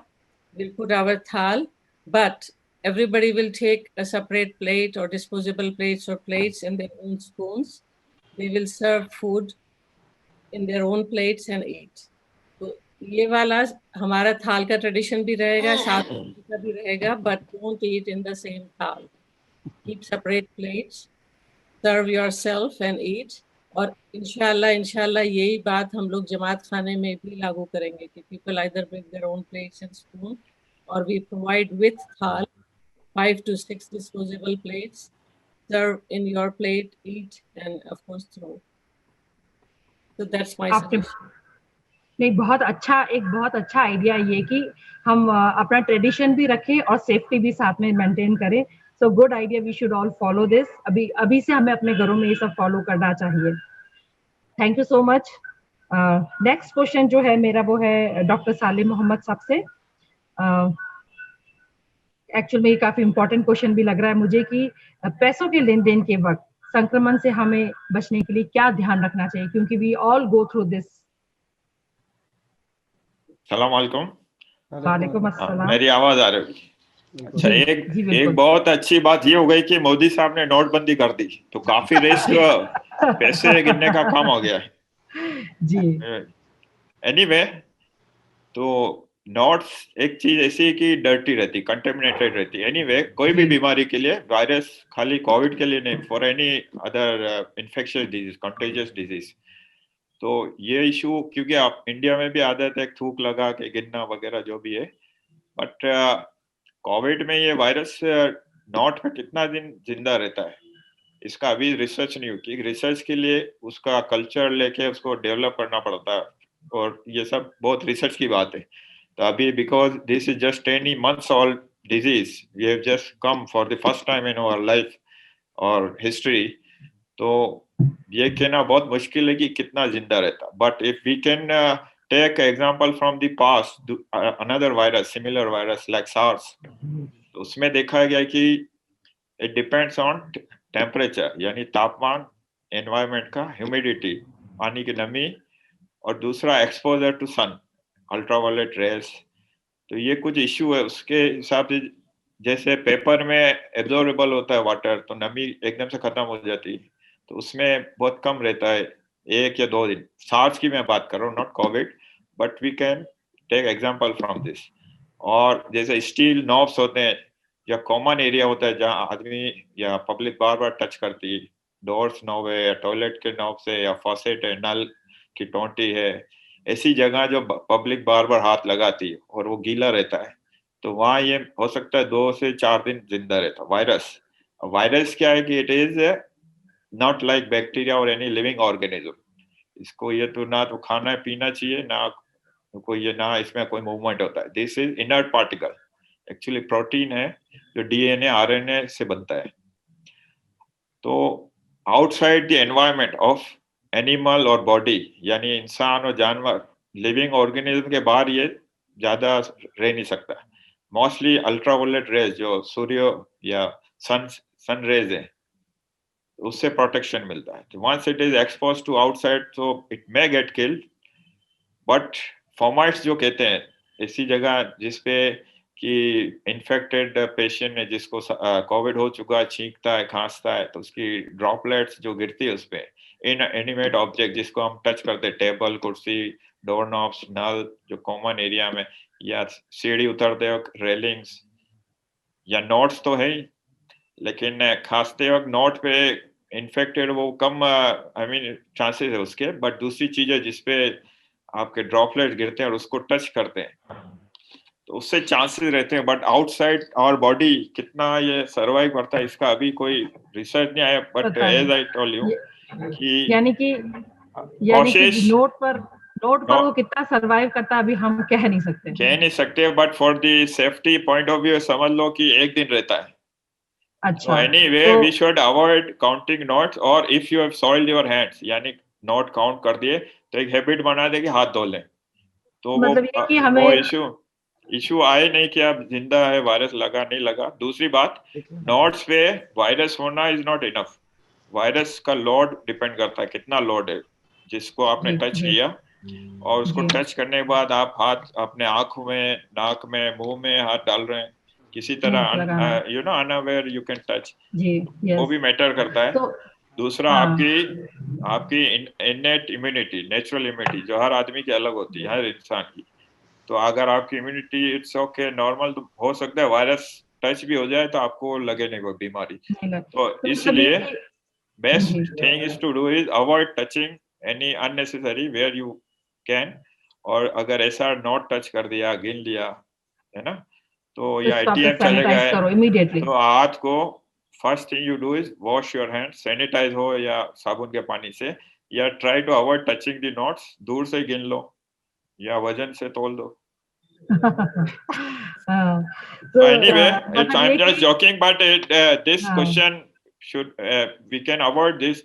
we'll put our thal, but everybody will take a separate plate or disposable plates or plates and their own spoons. They will serve food in their own plates and eat. तो ये वाला हमारा थाल का tradition भी रहेगा, साथ का भी रहेगा, but don't eat in the same थाल. Keep separate plates, serve yourself and eat. और इंशाल्लाह यही बात हम लोग जमात खाने में भी लागू करेंगे कि people either bring their own plates and spoon or we provide with थाल 5 to 6 disposable plates, serve in your plate, eat and of course throw. So that's my suggestion. नहीं, बहुत अच्छा आइडिया ये कि हम अपना ट्रेडिशन भी रखें और सेफ्टी भी साथ में मेंटेन करें. So good idea, we should all follow this. अभी से हमें अपने घरों में ये सब फॉलो करना चाहिए. Thank you so much. Next question जो है मेरा वो है डॉक्टर सालिम मोहम्मद साहब से. एक्चुअली में ये काफी इंपॉर्टेंट क्वेश्चन भी लग रहा है मुझे कि पैसों के लेन देन के वक्त संक्रमण से हमें बचने के लिए क्या ध्यान रखना चाहिए, क्योंकि we all go through this. सलाम वालेकुम. वालेकुम अस्सलाम. मेरी आवाज आ रही है? अच्छा, एक बहुत अच्छी बात ये हो गई कि मोदी साहब ने नोटबंदी कर दी, तो काफी रिस्क पैसे गिनने का काम हो गया है जी. एनीवे, तो नोट्स एक चीज ऐसी कि डर्टी रहती, कंटेमिनेटेड रहती. एनीवे, कोई भी बीमारी के लिए, वायरस खाली कोविड के लिए नहीं, for any other infectious disease, contagious disease, तो ये इशू, क्योंकि आप इंडिया में भी आदत है थूक लगा के गिनना वगैरह जो भी है, बट कोविड में ये वायरस नोट में कितना दिन जिंदा रहता है इसका अभी रिसर्च नहीं हुई. रिसर्च के लिए उसका कल्चर लेके उसको डेवलप करना पड़ता है और ये सब बहुत रिसर्च की बात है. तो अभी because this is just 10 months old disease, we have just come for the first time in our life और हिस्ट्री, तो ये कहना बहुत मुश्किल है कि कितना जिंदा रहता. But if we can take example from the past, another virus, similar virus like SARS, तो उसमें देखा गया कि इट डिपेंड्स ऑन टेम्परेचर, यानी तापमान, एनवायरनमेंट का, ह्यूमिडिटी, पानी की नमी, और दूसरा exposure to sun, ultraviolet rays. तो ये कुछ इश्यू है. उसके हिसाब से जैसे पेपर में एब्जॉर्बेबल होता है वाटर, तो नमी एकदम से खत्म हो जाती है, तो उसमें बहुत कम रहता है, 1 या 2 दिन. सार्स की मैं बात कर रहा हूँ, not COVID, but we can take example from this. और जैसे स्टील नॉब्स होते हैं या कॉमन एरिया होता है जहाँ आदमी या पब्लिक बार बार टच करती है, डोर्स नॉब है या टॉयलेट के नॉब से या फॉसेट है, नल की टोंटी है, ऐसी जगह जो पब्लिक बार बार हाथ लगाती है और वो गीला रहता है, तो वहाँ ये हो सकता है 2 से 4 दिन जिंदा रहता. वायरस क्या है कि it is not like bacteria और एनी लिविंग ऑर्गेनिज्म. इसको ये तो ना तो खाना पीना चाहिए, ना कोई ये, ना इसमें कोई मूवमेंट होता है. This is inert particle, actually protein है जो डीएनए आरएनए से बनता है. तो outside the environment of animal और बॉडी, यानी इंसान और जानवर, लिविंग ऑर्गेनिज्म के बाहर ये ज्यादा रह नहीं सकता. मोस्टली अल्ट्रावायलेट रेज, जो सूर्य या सन रेज है, उससे प्रोटेक्शन मिलता है. Once it is expose to outside, तो it may get killed. But fomites जो कहते हैं, ऐसी जगह जिसपे कि इन्फेक्टेड पेशेंट है, जिसको कोविड हो चुका है, छींकता है, खांसता है, तो उसकी ड्रॉपलेट्स जो गिरती है उस पर, इन एनिमेट ऑब्जेक्ट जिसको हम टच करते हैं, टेबल, कुर्सी, डोर नॉब्स, नल जो कॉमन एरिया में, या सीढ़ी उतरते वक्त रेलिंग्स, या नोट्स तो है ही, लेकिन खांसते वक्त नोट पे इन्फेक्टेड वो कम आई मीन चांसेस है उसके. बट दूसरी चीज है जिसपे आपके ड्रॉपलेट गिरते हैं और उसको टच करते हैं, तो उससे चांसेस रहते हैं. बट आउटसाइड और बॉडी कितना ये सर्वाइव करता है इसका अभी कोई रिसर्च नहीं आया. But as I told you कि यानी कि नोट पर वो कितना सर्वाइव करता है अभी हम कह नहीं सकते. But for the safety point of view समझ लो कि 1 दिन रहता है. अच्छा, anyway we should avoid counting notes, और if you have soiled your hands, यानी नोट काउंट कर दिए, तो एक हैबिट बना दे कि हाथ धो लें. तो मतलब वो इशू इशू आए नहीं कि आप जिंदा है, वायरस लगा नहीं लगा। दूसरी बात, नोट्स पे वायरस होना इज नॉट इनफ। वायरस का लोड डिपेंड करता है, कितना लोड है। जिसको आपने टच किया और उसको टच करने के बाद आप हाथ अपने आंखों में, नाक में, मुंह में हाथ डाल रहे हैं, किसी तरह you know unaware you can touch, वो भी मैटर करता है। दूसरा, आपकी इननेट इम्यूनिटी, नेचुरल इम्यूनिटी जो हर आदमी की अलग होती है, हर इंसान की। तो अगर आपकी इम्यूनिटी इट्स ओके नॉर्मल, तो हो सकता है वायरस टच भी हो जाए तो आपको लगे नहीं वो बीमारी। तो इसलिए best thing is to do is avoid touching any unnecessary where you can. और अगर ऐसा नॉट टच कर दिया, गिन लिया, है ना, तो या एटीएम चले गए, तो हाथ को first thing you do is wash your hand, sanitize हो या साबुन के पानी से, या try to avoid touching the notes, दूर से गिन लो या वजन से तोल दो। So, anyway, I'm just joking, but this question should we can avoid this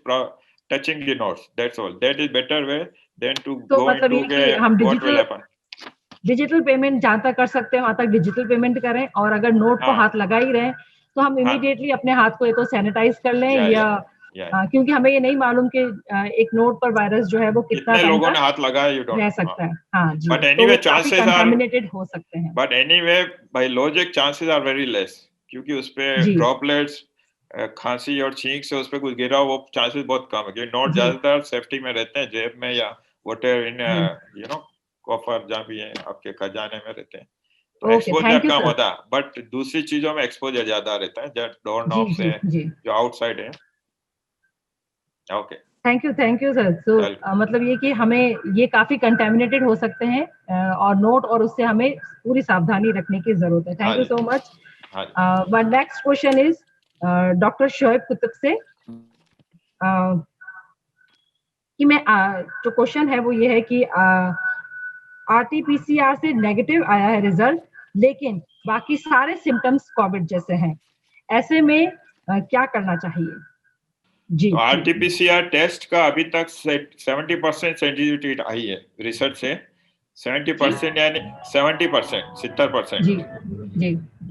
touching the notes. That's all. That is better way than to go into what will happen. Digital payment जहाँ तक कर सकते हैं वहां तक digital payment करें, और अगर नोट को हाथ लगा ही रहे तो हम इमीडिएटली अपने हाथ को तो सैनिटाइज कर लें, या क्योंकि हमें ये नहीं मालूम कि एक नोट पर वायरस जो है वो कितना लोगों ने हाथ लगाया रह सकता है। हाँ जी, but anyway chances are contaminated हो सकते हैं। But anyway by logic chances are very less, क्योंकि उस पे ड्रॉपलेट्स, खांसी और छींक से उस पे कुछ गिरा, वो चांसेस बहुत कम है। क्योंकि नोट ज्यादातर सेफ्टी में रहते हैं, जेब में या whatever in you know coffer जहाँ भी है आपके खजाने में रहते हैं, तो एक्सपोजर कम होता है। बट दूसरी चीजों में एक्सपोजर ज्यादा रहता है, जब डोर नॉब से जो आउटसाइड है। Okay, thank you sir. So मतलब ये कि हमें ये काफी कंटामिनेटेड हो सकते हैं, और नोट और उससे हमें पूरी सावधानी रखने की जरूरत है। Thank you so much. One next question is doctor Shoaib Qutub से, कि मैं जो क्वेश्चन है वो ये है कि RT-PCR से नेगेटिव आया है रिजल्ट, लेकिन बाकी सारे सिम्टम्स कोविड जैसे हैं, ऐसे में क्या करना चाहिए? जी, तो RT-PCR टेस्ट का अभी तक 70% सेंसिटिविटी आई है रिसर्च से। 70% यानी 70%, 70%,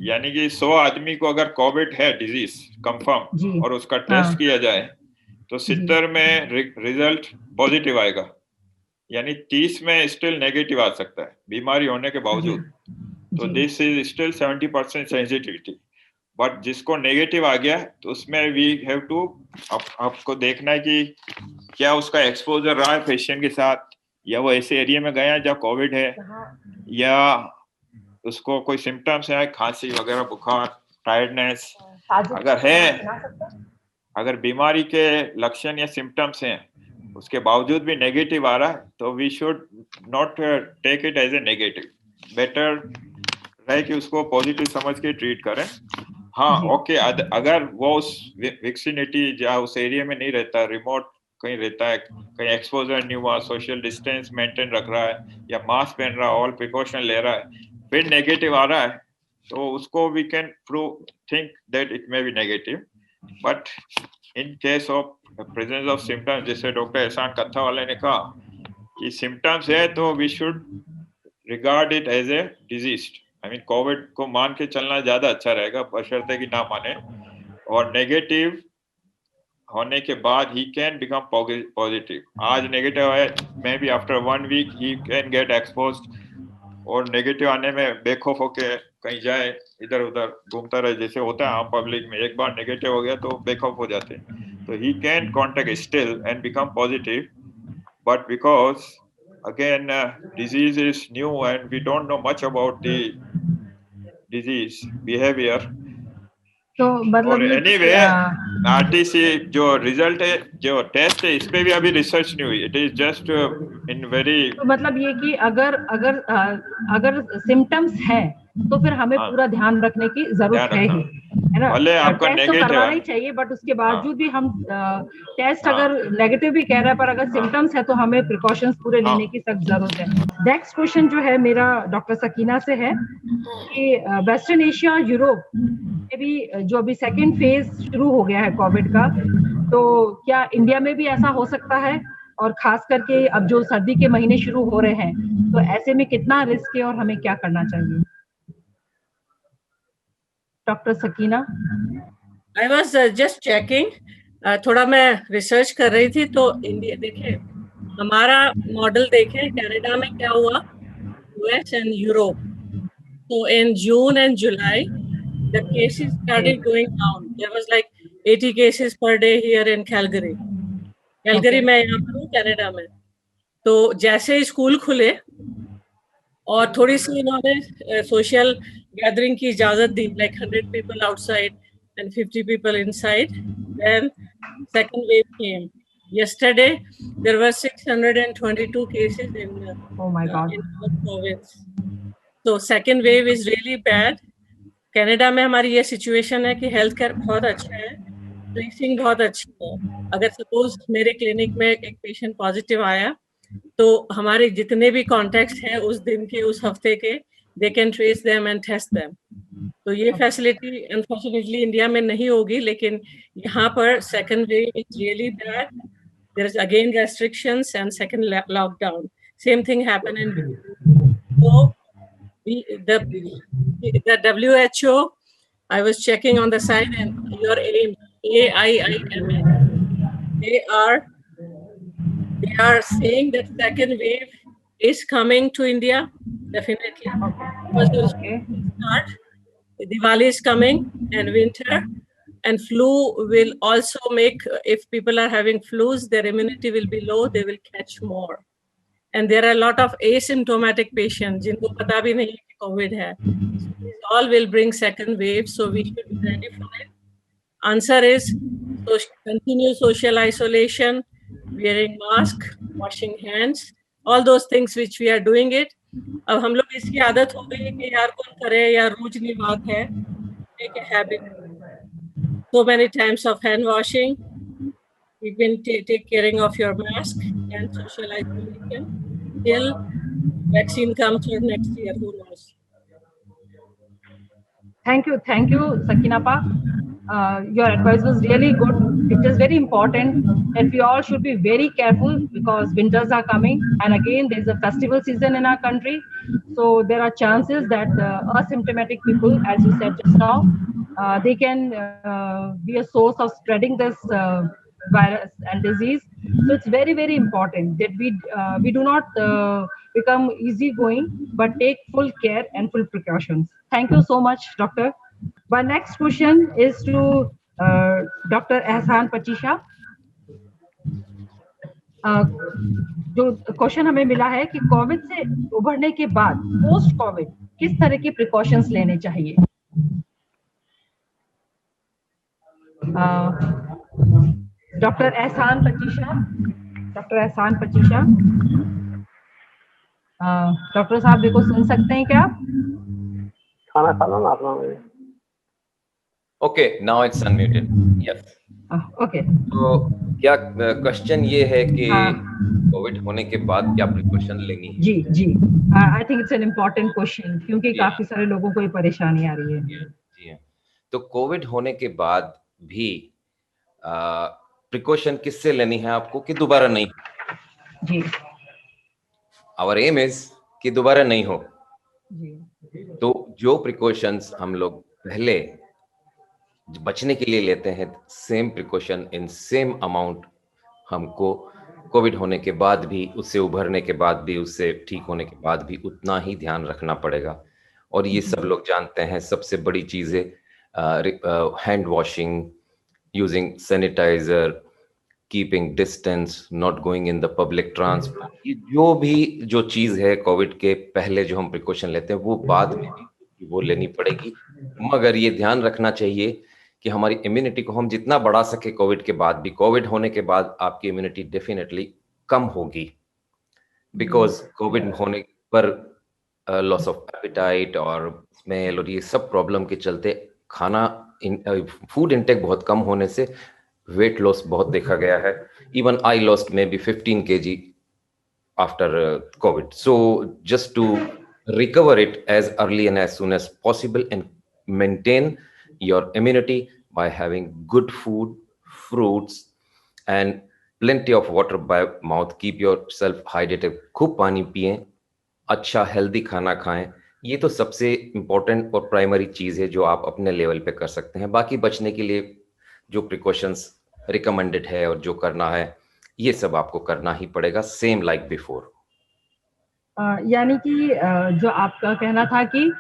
यानी कि 100 आदमी को अगर कोविड है डिजीज कंफर्म और उसका टेस्ट किया जाए तो 70 में रिजल्ट पॉजिटिव आएगा, यानी 30 में स्टिल नेगेटिव आ सकता है बीमारी होने के बावजूद। तो this is still 70% sensitivity. But जिसको नेगेटिव आ गया तो उसमें वी हैव टू, आपको देखना है कि क्या उसका एक्सपोजर रहा है पेशेंट के साथ, या वो ऐसे एरिया में गया जहाँ कोविड है, या उसको कोई सिम्टम्स है, खांसी वगैरह, बुखार, टायर्डनेस अगर है, अगर बीमारी के लक्षण या सिम्टम्स हैं उसके बावजूद भी नेगेटिव आ रहा है, तो we should not take it as a negative. Better है कि उसको पॉजिटिव समझ के ट्रीट करें। हाँ, ओके, अगर वो उस विक्सिनिटी या उस एरिया में नहीं रहता, रिमोट कहीं रहता है, कहीं एक्सपोजर नहीं हुआ, सोशल डिस्टेंस मेंटेन रख रहा है या मास्क पहन रहा है, ऑल प्रिकॉशन ले रहा है, फिर नेगेटिव आ रहा है, तो उसको we can prove think that it may be negative. But in case of presence of symptoms, जैसे डॉक्टर एहसान कत्था वाले ने कहा कि सिम्टम्स है तो we should regard it as a disease. I mean COVID को मान के चलना ज्यादा अच्छा रहेगा, बशर्ते कि ना माने। और नेगेटिव होने के बाद ही कैन बिकम पॉजिटिव। आज नेगेटिव है, मे बी आफ्टर 1 वीक ही कैन गेट एक्सपोज्ड, और नेगेटिव आने में बेखौफ होके कहीं जाए, इधर उधर घूमता रहे, जैसे होता है आम पब्लिक में। एक बार नेगेटिव हो गया तो बेखौफ हो जाते हैं, तो he can contact still and become positive. But because again disease is new and we don't know much about the disease behavior, तो मतलब anyway RTC जो रिजल्ट है, जो टेस्ट है, इस पे भी अभी रिसर्च नहीं हुई। It is just in very, तो मतलब ये कि अगर सिम्टम्स है तो फिर हमें पूरा ध्यान रखने की जरूरत है ही, है ना। भले आपका नेगेटिव तो करवाना ही चाहिए, बट उसके बावजूद भी हम टेस्ट अगर नेगेटिव भी कह रहे हैं, पर अगर सिम्टम्स है तो हमें प्रिकॉशंस पूरे लेने की सख्त जरूरत है। नेक्स्ट क्वेश्चन जो है मेरा डॉक्टर सकीना से है कि वेस्टर्न एशिया, यूरोप में भी जो अभी सेकेंड फेज शुरू हो गया है कोविड का, तो क्या इंडिया में भी ऐसा हो सकता है? और खास करके अब जो सर्दी के महीने शुरू हो रहे हैं, तो ऐसे में कितना रिस्क है और हमें क्या करना चाहिए? Dr. Sakina. I was just checking. थोड़ा मैं रिसर्च कर रही थी तो इंडिया देखे हमारा मॉडल देखे कनाडा में क्या हुआ US and Europe. So in June and July the cases started going down. There was like 80 cases per day here in Calgary. Calgary में यहाँ पर हूँ कनाडा में. तो जैसे ही स्कूल खुले और थोड़ी सी इन्होंने सोशल गैदरिंग की इजाजत दी like 100 people outside and 50 people inside, then second wave came. Yesterday there were 622 cases in Oh my God. in our province. So second wave is really bad. Canada में हमारी ये situation है कि health care बहुत अच्छा है, tracing बहुत अच्छी है. अगर सपोज मेरे क्लिनिक में एक पेशेंट पॉजिटिव आया तो हमारे जितने भी कॉन्टैक्ट्स हैं उस दिन के उस हफ्ते के they can trace them and test them. तो ये फैसिलिटी अनफॉर्चुनेटली इंडिया में नहीं होगी, लेकिन यहाँ पर second wave is really bad. There is again restrictions and second lockdown. Same thing happen in so the WHO, I was checking on the side and your aim AIIMS, they are saying that second wave is coming to India definitely. Because the start, Diwali is coming and winter, and flu will also make, if people are having flus, their immunity will be low, they will catch more. And there are a lot of asymptomatic patients जिनको पता भी नहीं कि COVID है. So these all will bring second wave, so we should be ready for it. Answer is continue social isolation, wearing mask, washing hands, all those things which we are doing it. अब हम लोग इसकी आदत हो गई कि यार कौन करे या रोजनी बात है, make a habit. So many times of hand washing, you've been take caring of your mask and social isolation till vaccine comes or next year, who knows. Thank you, Sakina Pa. Your advice was really good. It is very important that we all should be very careful because winters are coming, and again there's a festival season in our country, so there are chances that asymptomatic people, as you said just now, they can be a source of spreading this virus and disease. So it's very, very important that we do not become easygoing, but take full care and full precautions. Thank you so much, Doctor. My next question is to Dr. Ehsan Pachisha. जो question हमें मिला है कि Covid से उभरने के बाद post Covid किस तरह के प्रिकॉशंस लेने चाहिए. डॉक्टर एहसान पचीशा. डॉक्टर साहब मेरे को सुन सकते हैं क्या? खाना खा लो ना अपना. Okay, now it's unmuted. Yes. Okay. तो क्या क्वेश्चन ये है कि कोविड होने के बाद क्या प्रिकॉशन लेनी है? जी. I think it's an important question क्योंकि काफी सारे लोगों को ये परेशानी आ रही है. जी. तो कोविड होने के बाद भी प्रिकॉशन किससे लेनी है आपको कि दोबारा नहीं? जी. आवर एम इज कि दोबारा नहीं हो. जी. तो जो प्रिकॉशंस हम लोग पहले बचने के लिए लेते हैं, same precaution in same amount हमको कोविड होने के बाद भी, उससे उभरने के बाद भी, उससे ठीक होने के बाद भी उतना ही ध्यान रखना पड़ेगा. और ये सब लोग जानते हैं. सबसे बड़ी चीज़ है hand washing, using sanitizer, keeping distance, not going in the public transport. ये जो चीज़ है कोविड के पहले जो हम प्रिकॉशन लेते हैं वो बाद में भी वो लेनी पड़ेगी. मगर ये ध्यान रखना चाहिए कि हमारी इम्यूनिटी को हम जितना बढ़ा सके कोविड के बाद भी, कोविड होने के बाद आपकी इम्यूनिटी डेफिनेटली कम होगी. बिकॉज कोविड होने पर लॉस ऑफ एपेटाइट और स्मेल और ये सब प्रॉब्लम के चलते फूड इंटेक बहुत कम होने से वेट लॉस बहुत देखा गया है. Even I lost may be 15 kg after COVID. So just to recover it as early and as soon as possible and maintain your immunity by having good food, fruits and plenty of water by mouth. Keep yourself hydrated. खूब पानी पिएं, अच्छा healthy खाना खाएं, ये तो सबसे important और प्राइमरी चीज है जो आप अपने लेवल पे कर सकते हैं। बाकी बचने के लिए जो प्रिकॉशंस रिकमेंडेड है और जो करना है ये सब आपको करना ही पड़ेगा, सेम लाइक बिफोर। यानी कि जो आपका कहना था कि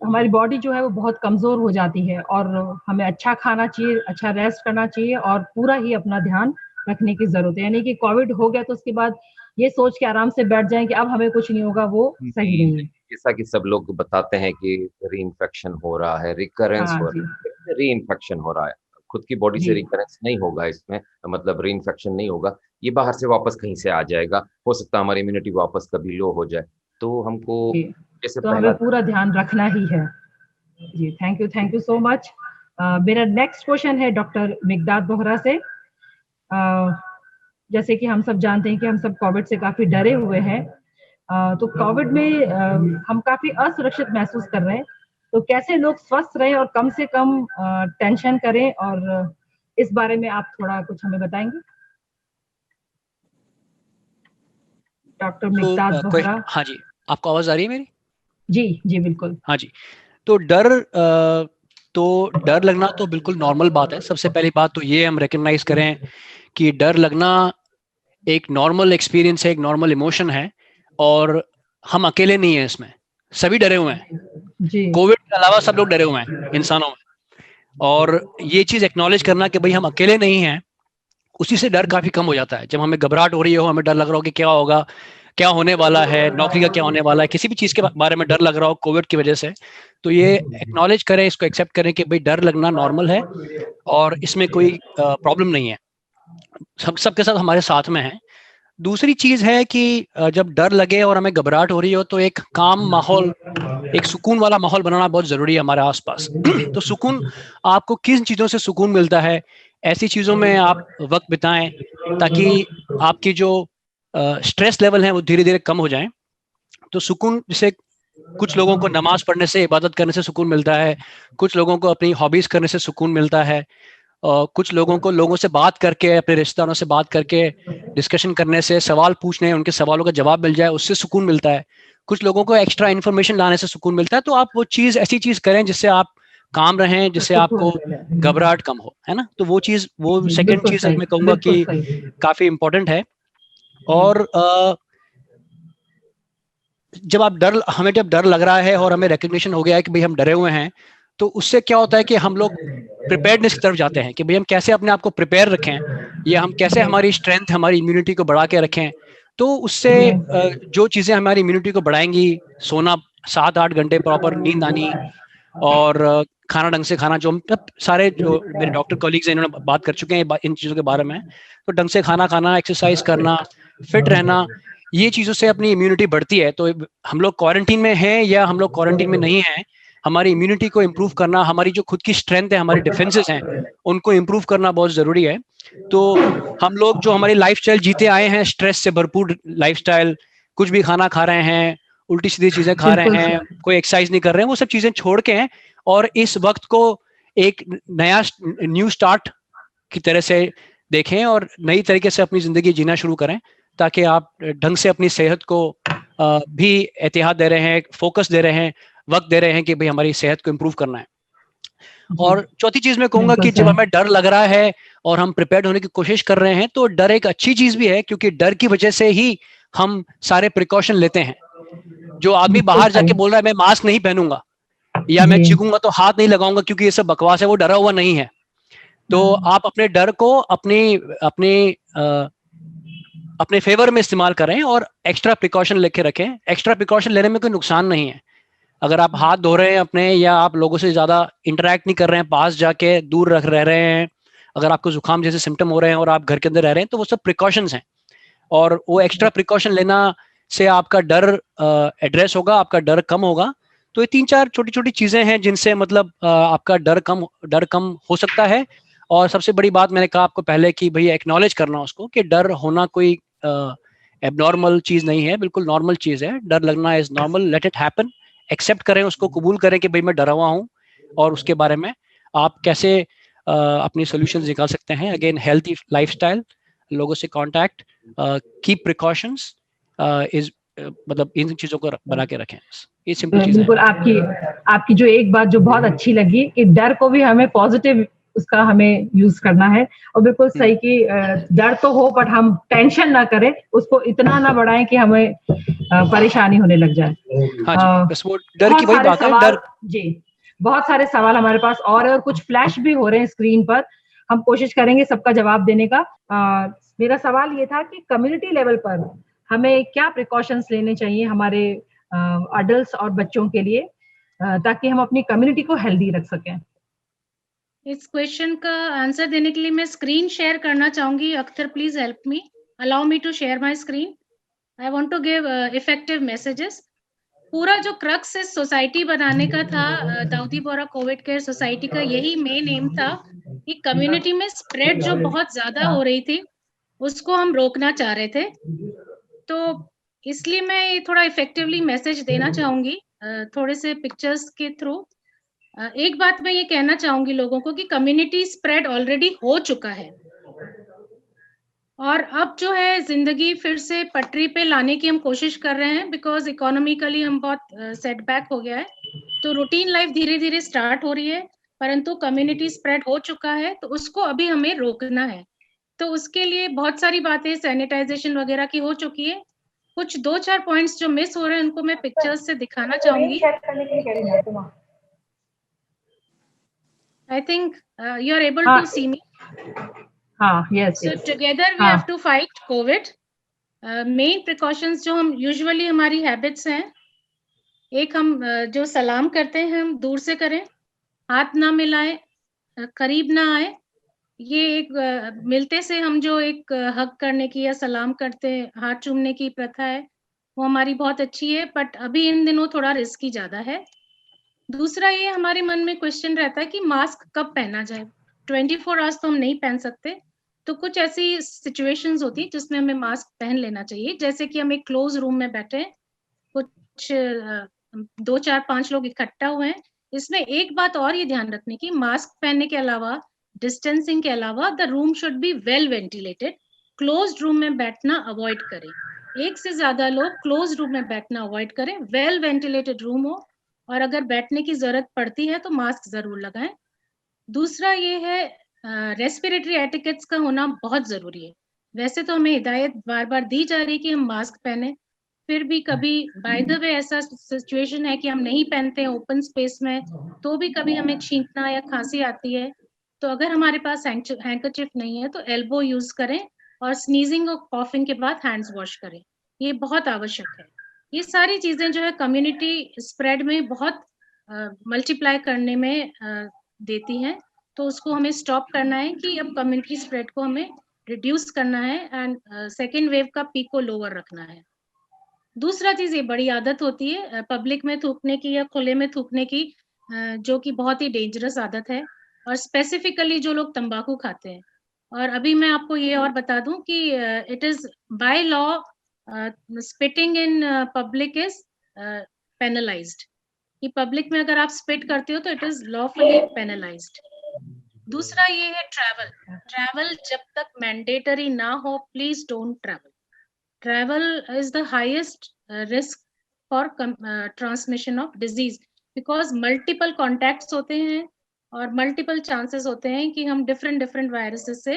हमारी बॉडी जो है वो बहुत कमजोर हो जाती है और हमें अच्छा खाना चाहिए, अच्छा रेस्ट करना चाहिए और पूरा ही अपना ध्यान रखने की जरूरत है। यानी कि कोविड हो गया तो उसके बाद ये सोच के आराम से बैठ जाएं कि अब हमें कुछ नहीं होगा, वो सही नहीं है। जैसा कि सब लोग बताते हैं कि री-इन्फेक्शन हो रहा है, रिकरेंस हाँ हो जी, रहा है, री-इन्फेक्शन हो रहा है। खुद की बॉडी से जी, रिकरेंस नहीं होगा इसमें, मतलब री-इन्फेक्शन नहीं होगा, ये बाहर से वापस कहीं से आ जाएगा। हो सकता है हमारी इम्यूनिटी वापस कभी लो हो जाए, तो हमको जी। जैसे तो पहला हमें पूरा ध्यान रखना ही है। जी, थैंक यू सो मच। मेरा नेक्स्ट क्वेश्चन है डॉक्टर मिकदाद बोहरा से। जैसे कि हम सब जानते हैं कि हम सब कोविड से काफी डरे हुए हैं। तो कोविड में हम काफी असुरक्षित महसूस कर रहे हैं। तो कैसे लोग स्वस्थ रहें और कम से कम टेंशन करें, और इस बारे में आप थोड़ा कुछ हमें बताएंगे? Doctor Mekdad Bohra. हाँ जी, आपको आवाज आ रही है मेरी? जी, जी बिल्कुल। हाँ जी। तो डर लगना तो बिल्कुल नॉर्मल बात है। सबसे पहली बात तो ये हम रिकग्नाइज करें कि डर लगना एक नॉर्मल एक्सपीरियंस है, एक नॉर्मल इमोशन है और हम अकेले नहीं हैं इसमें, सभी डरे हुए हैं। जी, कोविड के अलावा सब लोग डरे हुए हैं इंसानों में, और ये चीज एक्नॉलेज करना कि भाई हम अकेले नहीं हैं, उसी से डर काफी कम हो जाता है। जब हमें घबराहट हो रही हो, हमें डर लग रहा हो कि क्या होगा, क्या होने वाला है, नौकरी का क्या होने वाला है, किसी भी चीज के बारे में डर लग रहा हो कोविड की वजह से, तो ये एक्नॉलेज करें, इसको एक्सेप्ट करें कि भाई डर लगना नॉर्मल है और इसमें कोई प्रॉब्लम नहीं है, सबके साथ हमारे साथ में है। दूसरी चीज है कि जब डर लगे और हमें घबराहट हो रही हो तो एक काम माहौल, एक सुकून वाला माहौल बनाना बहुत जरूरी है हमारे आसपास। तो सुकून, आपको किन चीजों से सुकून मिलता है, ऐसी चीजों में आप वक्त बिताएं ताकि आपकी जो स्ट्रेस लेवल है वो धीरे धीरे कम हो जाए। तो सुकून, जैसे कुछ लोगों को नमाज पढ़ने से, इबादत करने से सुकून मिलता है, कुछ लोगों को अपनी हॉबीज करने से सुकून मिलता है, कुछ लोगों को लोगों से बात करके, अपने रिश्तेदारों से बात करके, डिस्कशन करने से, सवाल पूछने, उनके सवालों का जवाब मिल जाए, उससे सुकून मिलता है। कुछ लोगों को एक्स्ट्रा इन्फॉर्मेशन लाने से सुकून मिलता है। तो आप वो चीज, ऐसी चीज करें जिससे आप काम रहें, जिससे आपको घबराहट कम हो, है ना। तो वो चीज, वो जी, सेकंड बिल्कुल चीज सही, मैं कहूंगा बिल्कुल कि सही। काफी इंपॉर्टेंट है। और हमें जब डर लग रहा है और हमें रिकग्निशन हो गया है कि भाई हम डरे हुए हैं, तो उससे क्या होता है कि हम लोग प्रिपेयर्डनेस की तरफ जाते हैं कि भाई हम कैसे अपने आप को प्रिपेयर रखें, या हम कैसे हमारी स्ट्रेंथ, हमारी इम्यूनिटी को बढ़ा के रखें। तो उससे जो चीजें हमारी इम्यूनिटी को बढ़ाएंगी, सोना 7-8 घंटे प्रॉपर नींद आनी, और खाना ढंग से खाना, जो हम सारे जो मेरे डॉक्टर कॉलीग्स हैं इन्होंने बात कर चुके हैं इन चीज़ों के बारे में। तो ढंग से खाना खाना, एक्सरसाइज करना, फिट रहना, ये चीज़ों से अपनी इम्यूनिटी बढ़ती है। तो हम लोग क्वारंटीन में हैं या हम लोग क्वारंटीन में नहीं हैं, हमारी इम्यूनिटी को इम्प्रूव करना, हमारी जो खुद की स्ट्रेंथ है, हमारी डिफेंसेस हैं, उनको इम्प्रूव करना बहुत ज़रूरी है। तो हम लोग जो हमारी लाइफस्टाइल जीते आए हैं, स्ट्रेस से भरपूर लाइफस्टाइल, कुछ भी खाना खा रहे हैं, उल्टी सीधी चीजें खा रहे हैं, कोई एक्सरसाइज नहीं कर रहे हैं, वो सब चीजें छोड़ के हैं और इस वक्त को एक नया न्यू स्टार्ट की तरह से देखें और नई तरीके से अपनी जिंदगी जीना शुरू करें, ताकि आप ढंग से अपनी सेहत को भी एहतियात दे रहे हैं, फोकस दे रहे हैं, वक्त दे रहे हैं कि भाई हमारी सेहत को इम्प्रूव करना है। और चौथी चीज मैं कहूंगा कि जब हमें डर लग रहा है और हम प्रिपेयर्ड होने की कोशिश कर रहे हैं, तो डर एक अच्छी चीज भी है, क्योंकि डर की वजह से ही हम सारे प्रिकॉशन लेते हैं। जो आदमी बाहर जाके बोल रहा है मैं मास्क नहीं पहनूंगा या मैं चीखूंगा तो हाथ नहीं लगाऊंगा क्योंकि ये सब बकवास है, वो डरा हुआ नहीं है। तो आप अपने डर को अपने फेवर में इस्तेमाल करें और एक्स्ट्रा प्रिकॉशन लेके रखें। एक्स्ट्रा प्रिकॉशन लेने में कोई नुकसान नहीं है। अगर आप हाथ धो रहे हैं अपने, या आप लोगों से ज्यादा इंटरेक्ट नहीं कर रहे हैं, पास जाके दूर रह रहे हैं, अगर आपको जुकाम जैसे सिम्टम हो रहे हैं और आप घर के अंदर रह रहे हैं, तो वो सब प्रिकॉशंस हैं। और वो एक्स्ट्रा प्रिकॉशन लेना से आपका डर एड्रेस होगा, आपका डर कम होगा। तो ये 3-4 छोटी छोटी चीजें हैं जिनसे मतलब आपका डर कम हो सकता है। और सबसे बड़ी बात मैंने कहा आपको पहले कि भैया एक्नॉलेज करना उसको, कि डर होना कोई एबनॉर्मल चीज नहीं है, बिल्कुल नॉर्मल चीज है। डर लगना is normal, let it happen, accept करें उसको, कबूल करें कि भाई मैं डरा हुआ हूँ, और उसके बारे में आप कैसे अपनी सॉल्यूशंस निकाल सकते हैं। अगेन, हेल्थी लाइफस्टाइल, लोगों से कांटेक्ट, कीप प्रिकॉशंस इज मतलब इन चीजों को बना के रखें। ये सिंपल चीजें बिल्कुल आपकी जो एक बात जो बहुत अच्छी लगी कि डर को भी हमें पॉजिटिव उसका हमें यूज करना है, और बिल्कुल सही कि डर तो हो बट हम टेंशन ना करें, उसको इतना ना बढ़ाएं कि हमें परेशानी होने लग जाए। हाँ जी, बस वो डर की वही बात है, डर। जी, बहुत सारे सवाल हमारे पास और कुछ फ्लैश भी हो रहे हैं स्क्रीन पर, हम कोशिश करेंगे सबका जवाब देने का। मेरा सवाल ये था कि कम्युनिटी लेवल पर हमें क्या प्रिकॉशंस लेने चाहिए हमारे अडल्ट्स और बच्चों के लिए, ताकि हम अपनी कम्युनिटी को हेल्दी रख सकें। इस क्वेश्चन का आंसर देने के लिए मैं स्क्रीन शेयर करना चाहूंगी। Akhtar, please help me, allow me to share my screen. I want to give effective messages. पूरा जो क्रक्स इस सोसाइटी बनाने का था, Dawoodi Bohra COVID care society का यही मेन एम था कि कम्युनिटी में स्प्रेड जो बहुत ज्यादा हो रही थी उसको हम रोकना चाह रहे थे। तो इसलिए मैं ये थोड़ा इफेक्टिवली मैसेज देना चाहूंगी थोड़े से पिक्चर्स के थ्रू। एक बात मैं ये कहना चाहूंगी लोगों को कि कम्युनिटी स्प्रेड ऑलरेडी हो चुका है, और अब जो है जिंदगी फिर से पटरी पे लाने की हम कोशिश कर रहे हैं, बिकॉज इकोनॉमिकली हम बहुत सेटबैक हो गया है। तो रूटीन लाइफ धीरे धीरे स्टार्ट हो रही है, परंतु कम्युनिटी स्प्रेड हो चुका है, तो उसको अभी हमें रोकना है। तो उसके लिए बहुत सारी बातें सैनिटाइजेशन वगैरह की हो चुकी है। कुछ 2-4 पॉइंट्स जो मिस हो रहे हैं उनको मैं पिक्चर्स से दिखाना चाहूंगी। I think you are able to see me. Yes. So together we have to fight COVID. Main precautions जो हम usually हमारी habits हैं, एक हम जो सलाम करते हैं हम दूर से करें, हाथ ना मिलाएं, करीब ना आए। ये एक मिलते से हम जो एक हग करने की या सलाम करते हैं, हाथ चूमने की प्रथा है, वो हमारी बहुत अच्छी है, बट अभी इन दिनों थोड़ा रिस्की ज्यादा है। दूसरा ये हमारे मन में क्वेश्चन रहता है कि मास्क कब पहना जाए। 24 आवर्स तो हम नहीं पहन सकते, तो कुछ ऐसी सिचुएशंस होती है जिसमें हमें मास्क पहन लेना चाहिए। जैसे कि हम एक क्लोज रूम में बैठे हैं, कुछ 2, 4, 5 लोग इकट्ठा हुए हैं, इसमें एक बात और ये ध्यान रखने की, मास्क पहनने के अलावा, डिस्टेंसिंग के अलावा, the room should be well ventilated. Closed room में बैठना अवॉइड करें, एक से ज्यादा लोग क्लोज रूम में बैठना अवॉइड करें, वेल वेंटिलेटेड रूम हो, और अगर बैठने की जरूरत पड़ती है तो मास्क जरूर लगाएं। दूसरा ये है रेस्पिरेटरी एटिकेट्स का होना बहुत जरूरी है। वैसे तो हमें हिदायत बार बार दी जा रही है कि हम मास्क पहने, फिर भी कभी बाय द वे ऐसा सिचुएशन है कि हम नहीं पहनते हैं ओपन स्पेस में, तो भी कभी हमें छींकना या खांसी आती है। तो अगर हमारे पास हैंकरचिफ नहीं है तो एल्बो यूज करें, और स्नीजिंग और कॉफिंग के बाद हैंड्स वॉश करें, ये बहुत आवश्यक है। ये सारी चीजें जो है कम्युनिटी स्प्रेड में बहुत मल्टीप्लाई करने में देती हैं, तो उसको हमें स्टॉप करना है कि अब कम्युनिटी स्प्रेड को हमें रिड्यूस करना है, एंड सेकेंड वेव का पीक को लोअर रखना है। दूसरा चीज, ये बड़ी आदत होती है पब्लिक में थूकने की या खुले में थूकने की, जो कि बहुत ही डेंजरस आदत है, और स्पेसिफिकली जो लोग तंबाकू खाते हैं। और अभी मैं आपको ये और बता दूं कि it is by law spitting in public is penalised, कि पब्लिक में अगर आप स्पिट करते हो तो इट इज लॉफुली पेनलाइज्ड। दूसरा ये है ट्रैवल जब तक मैंडेटरी ना हो, please don't travel. Travel is the highest risk for transmission of disease, because multiple contacts होते हैं और multiple chances होते हैं कि हम different viruses से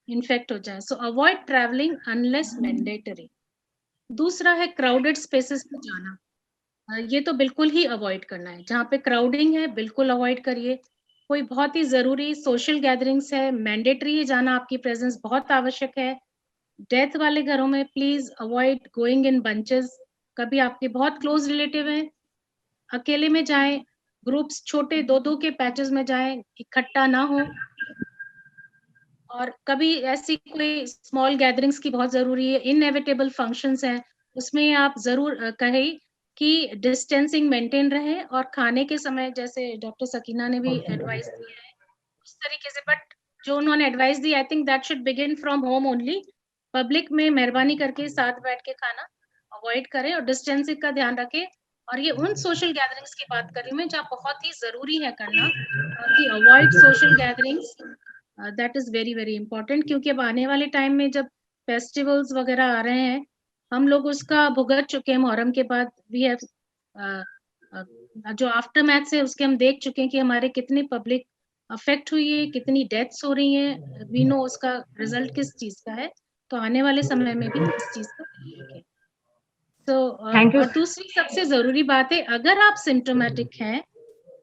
infect हो जाएं। So avoid traveling unless mandatory. दूसरा है crowded spaces में जाना, ये तो बिल्कुल ही avoid करना है। जहाँ पे crowding है बिल्कुल avoid करिए। कोई बहुत ही जरूरी social gatherings है, mandatory है जाना, आपकी presence बहुत आवश्यक है। डेथ वाले घरों में please avoid going in bunches. कभी आपके बहुत क्लोज रिलेटिव हैं, अकेले में जाएं, ग्रुप्स छोटे 2-2 के पैचेस में जाएं, इकट्ठा ना हो। और कभी ऐसी कोई स्मॉल गैदरिंग्स की बहुत जरूरी है, इनएविटेबल फंक्शंस हैं, उसमें आप जरूर कहें कि डिस्टेंसिंग मेंटेन रहे, और खाने के समय जैसे डॉक्टर सकीना ने भी एडवाइस दिया है उस तरीके से, बट जो उन्होंने advice the I think that should begin from home only. Public में मेहरबानी करके साथ बैठ के खाना अवॉइड करें और डिस्टेंसिंग का ध्यान रखें। और ये उन सोशल गैदरिंग्स की बात कर रही हूँ मैं जहाँ बहुत ही जरूरी है करना, कि avoid social gatherings, that is very very important. क्योंकि अब आने वाले टाइम में जब फेस्टिवल्स वगैरह आ रहे हैं, हम लोग उसका भुगत चुके हैं मुहर्रम के बाद। वी हैव जो आफ्टर मैथ से उसके हम देख चुके हैं कि हमारे कितनी पब्लिक अफेक्ट हुई है, कितनी डेथ्स हो रही हैं, वी नो उसका रिजल्ट किस चीज का है। तो आने वाले समय में भी इस चीज का है। तो और दूसरी सबसे जरूरी बात है, अगर आप सिम्टोमेटिक हैं,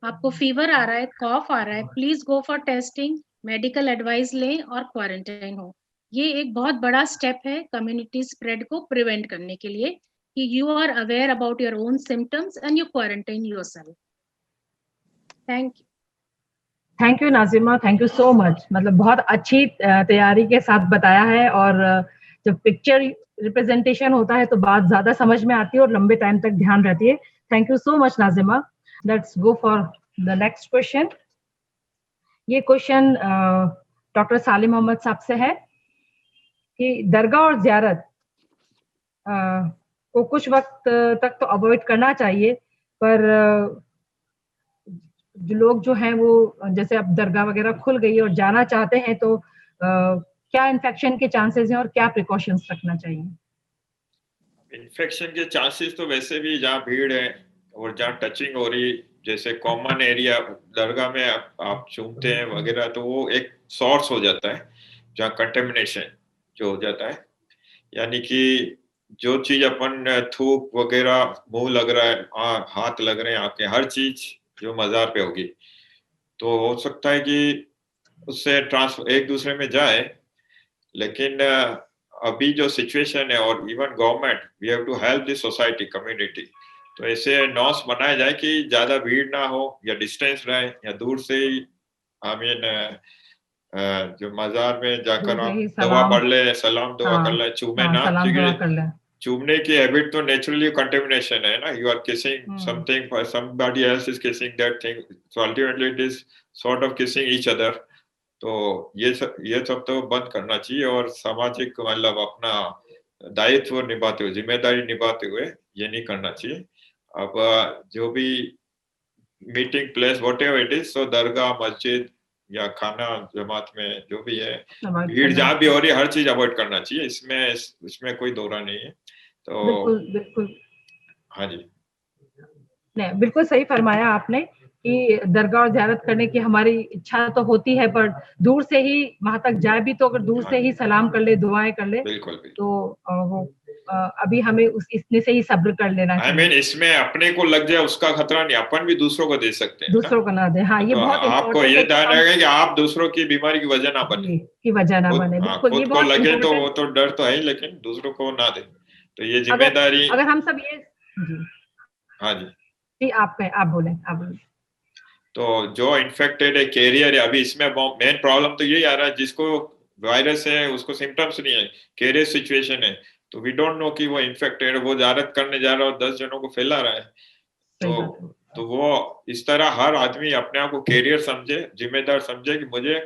आपको फीवर आ रहा है, कॉफ आ रहा है, please go for testing, medical advice लें और क्वारंटाइन हो। ये एक बहुत बड़ा स्टेप है कम्युनिटी स्प्रेड को प्रिवेंट करने के लिए, कि you are aware about your own symptoms and you quarantine yourself. Thank you Nazima, thank you so much. मतलब बहुत अच्छी तैयारी के साथ बताया है, और जब पिक्चर रिप्रेजेंटेशन होता है तो बात ज्यादा समझ में आती है और लंबे टाइम तक ध्यान रहती है। Thank you so much Nazima. Let's go for the next question. ये क्वेश्चन डॉक्टर सालिम मोहम्मद साहब से है कि दरगाह और ज़ियारत को कुछ वक्त तक तो अवॉइड करना चाहिए, पर जो लोग जो हैं वो जैसे अब दरगाह वगैरह खुल गई और जाना चाहते हैं, तो क्या इन्फेक्शन के चांसेस हैं और क्या प्रिकॉशंस रखना चाहिए? इन्फेक्शन के चांसेस तो वैसे भी जहाँ भीड़ है और जहाँ टचिंग हो रही, जैसे कॉमन एरिया दरगाह में आप चूमते हैं वगैरह, तो वो एक सोर्स हो जाता है जहाँ कंटेमिनेशन जो हो जाता है। यानी कि जो चीज अपन थूक वगैरह, मुंह लग रहा है, हाथ लग रहे हैं आपके, हर चीज जो मजार पे होगी, तो हो सकता है कि उससे ट्रांसफर एक दूसरे में जाए। लेकिन अभी जो सिचुएशन है, और even government, we have to help the society, community, तो ऐसे नॉर्म्स बनाए जाए कि ज्यादा भीड़ ना हो, या डिस्टेंस रहे, या दूर से ही आई मीन जो मजार में जाकर आप दुआ पढ़ ले, सलाम दुआ कर ले, चूमे ना, क्योंकि चूमने की हैबिट तो नेचुरली कंटेमिनेशन है ना। You are kissing something, somebody else is kissing that thing, so ultimately it is sort of kissing each other। तो ये सब तो बंद करना चाहिए, और सामाजिक मतलब अपना दायित्व निभाते हुए, जिम्मेदारी निभाते हुए ये नहीं करना चाहिए। अब जो भी meeting place whatever it is, so दरगाह, मस्जिद या खाना जमात में जो भी है, भीड़ जहाँ भी हो रही है, हर चीज अवॉइड करना चाहिए। इसमें कोई दौरा नहीं है। तो बिल्कुल हाँ जी, नहीं, बिल्कुल सही फरमाया आपने कि दरगाह और ज़ियारत करने की हमारी इच्छा तो होती है, पर दूर से ही वहां तक जाए भी तो अगर दूर से ही सलाम कर ले, दुआएं कर ले, तो वो अभी हमें इतने से ही सब्र कर लेना चाहिए। I mean, इसमें अपने को लग जाए उसका खतरा नहीं, अपन भी दूसरों को दे सकते हैं, दूसरों को ना दे। हाँ, ये तो बहुत आपको ये ध्यान रखेगा कि आप दूसरों की बीमारी की वजह ना बने, बिल्कुल, ये खुद को बहुत लगे तो वो तो डर तो है ही, लेकिन दूसरों को ना दे। तो ये जिम्मेदारी, अगर हम सब ये हाँ जी, आप बोले। तो जो इन्फेक्टेड है, कैरियर है, अभी इसमें मेन प्रॉब्लम तो यही आ रहा है, जिसको वायरस है उसको सिम्टम्स नहीं है, कैरियर सिचुएशन है, तो वी डोंट नो कि वो इन्फेक्टेड, वो ज़ियारत करने जा रहा है और 10 जनों को फैला रहा है। तो वो इस तरह हर आदमी अपने आप को कैरियर समझे, जिम्मेदार समझे कि मुझे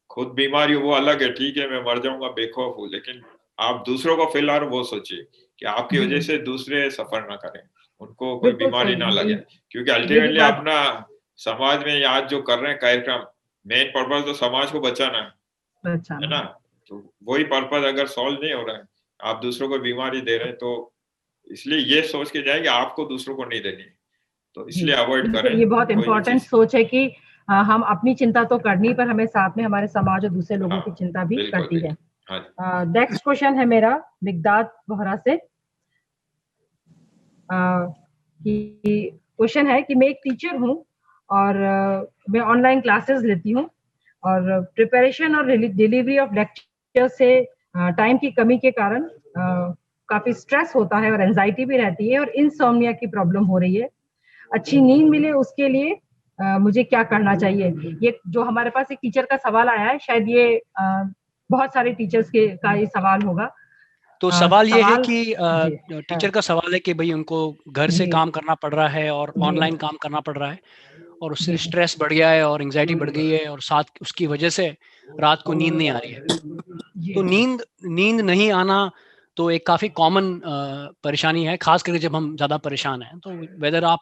खुद बीमारी हो वो अलग है, ठीक है मैं मर जाऊंगा बेखौफ हूँ, लेकिन आप दूसरों को फैला रहे हो वो सोचिए कि आपकी वजह से दूसरे सफर ना करें, उनको कोई बीमारी ना लगे। क्योंकि अल्टीमेटली अपना समाज में आज जो कर रहे हैं कार्यक्रम, मेन पर्पज तो समाज को बचाना है ना। तो वही पर्पज अगर सॉल्व नहीं हो रहा है, आप दूसरों को बीमारी दे रहे हैं, तो इसलिए ये सोच के जाए कि आपको दूसरों को नहीं देनी, तो इसलिए अवॉइड करें। ये बहुत इम्पोर्टेंट सोच है कि हम अपनी चिंता तो करनी, पर हमें साथ में हमारे समाज और दूसरे लोगों की चिंता भी करती है। नेक्स्ट क्वेश्चन है मेरा मिकदाद बोहरा से। क्वेश्चन है कि मैं एक टीचर हूँ और मैं ऑनलाइन क्लासेस लेती हूँ, और प्रिपरेशन और डिलीवरी ऑफ लेक्चर से टाइम की कमी के कारण काफी स्ट्रेस होता है और एंजाइटी भी रहती है, और इंसोम्निया की प्रॉब्लम हो रही है। अच्छी नींद मिले उसके लिए मुझे क्या करना चाहिए? ये जो हमारे पास एक टीचर का सवाल आया है, शायद ये बहुत सारे टीचर्स का ये सवाल होगा। तो सवाल ये है कि टीचर का सवाल है कि भाई उनको घर से काम करना पड़ रहा है और ऑनलाइन काम करना पड़ रहा है, और उससे स्ट्रेस बढ़ गया है और एंजाइटी बढ़ गई है, और साथ उसकी वजह से रात को नींद नहीं आ रही है। तो नींद नहीं आना तो एक काफ़ी कॉमन परेशानी है, खास करके जब हम ज़्यादा परेशान हैं। तो वेदर आप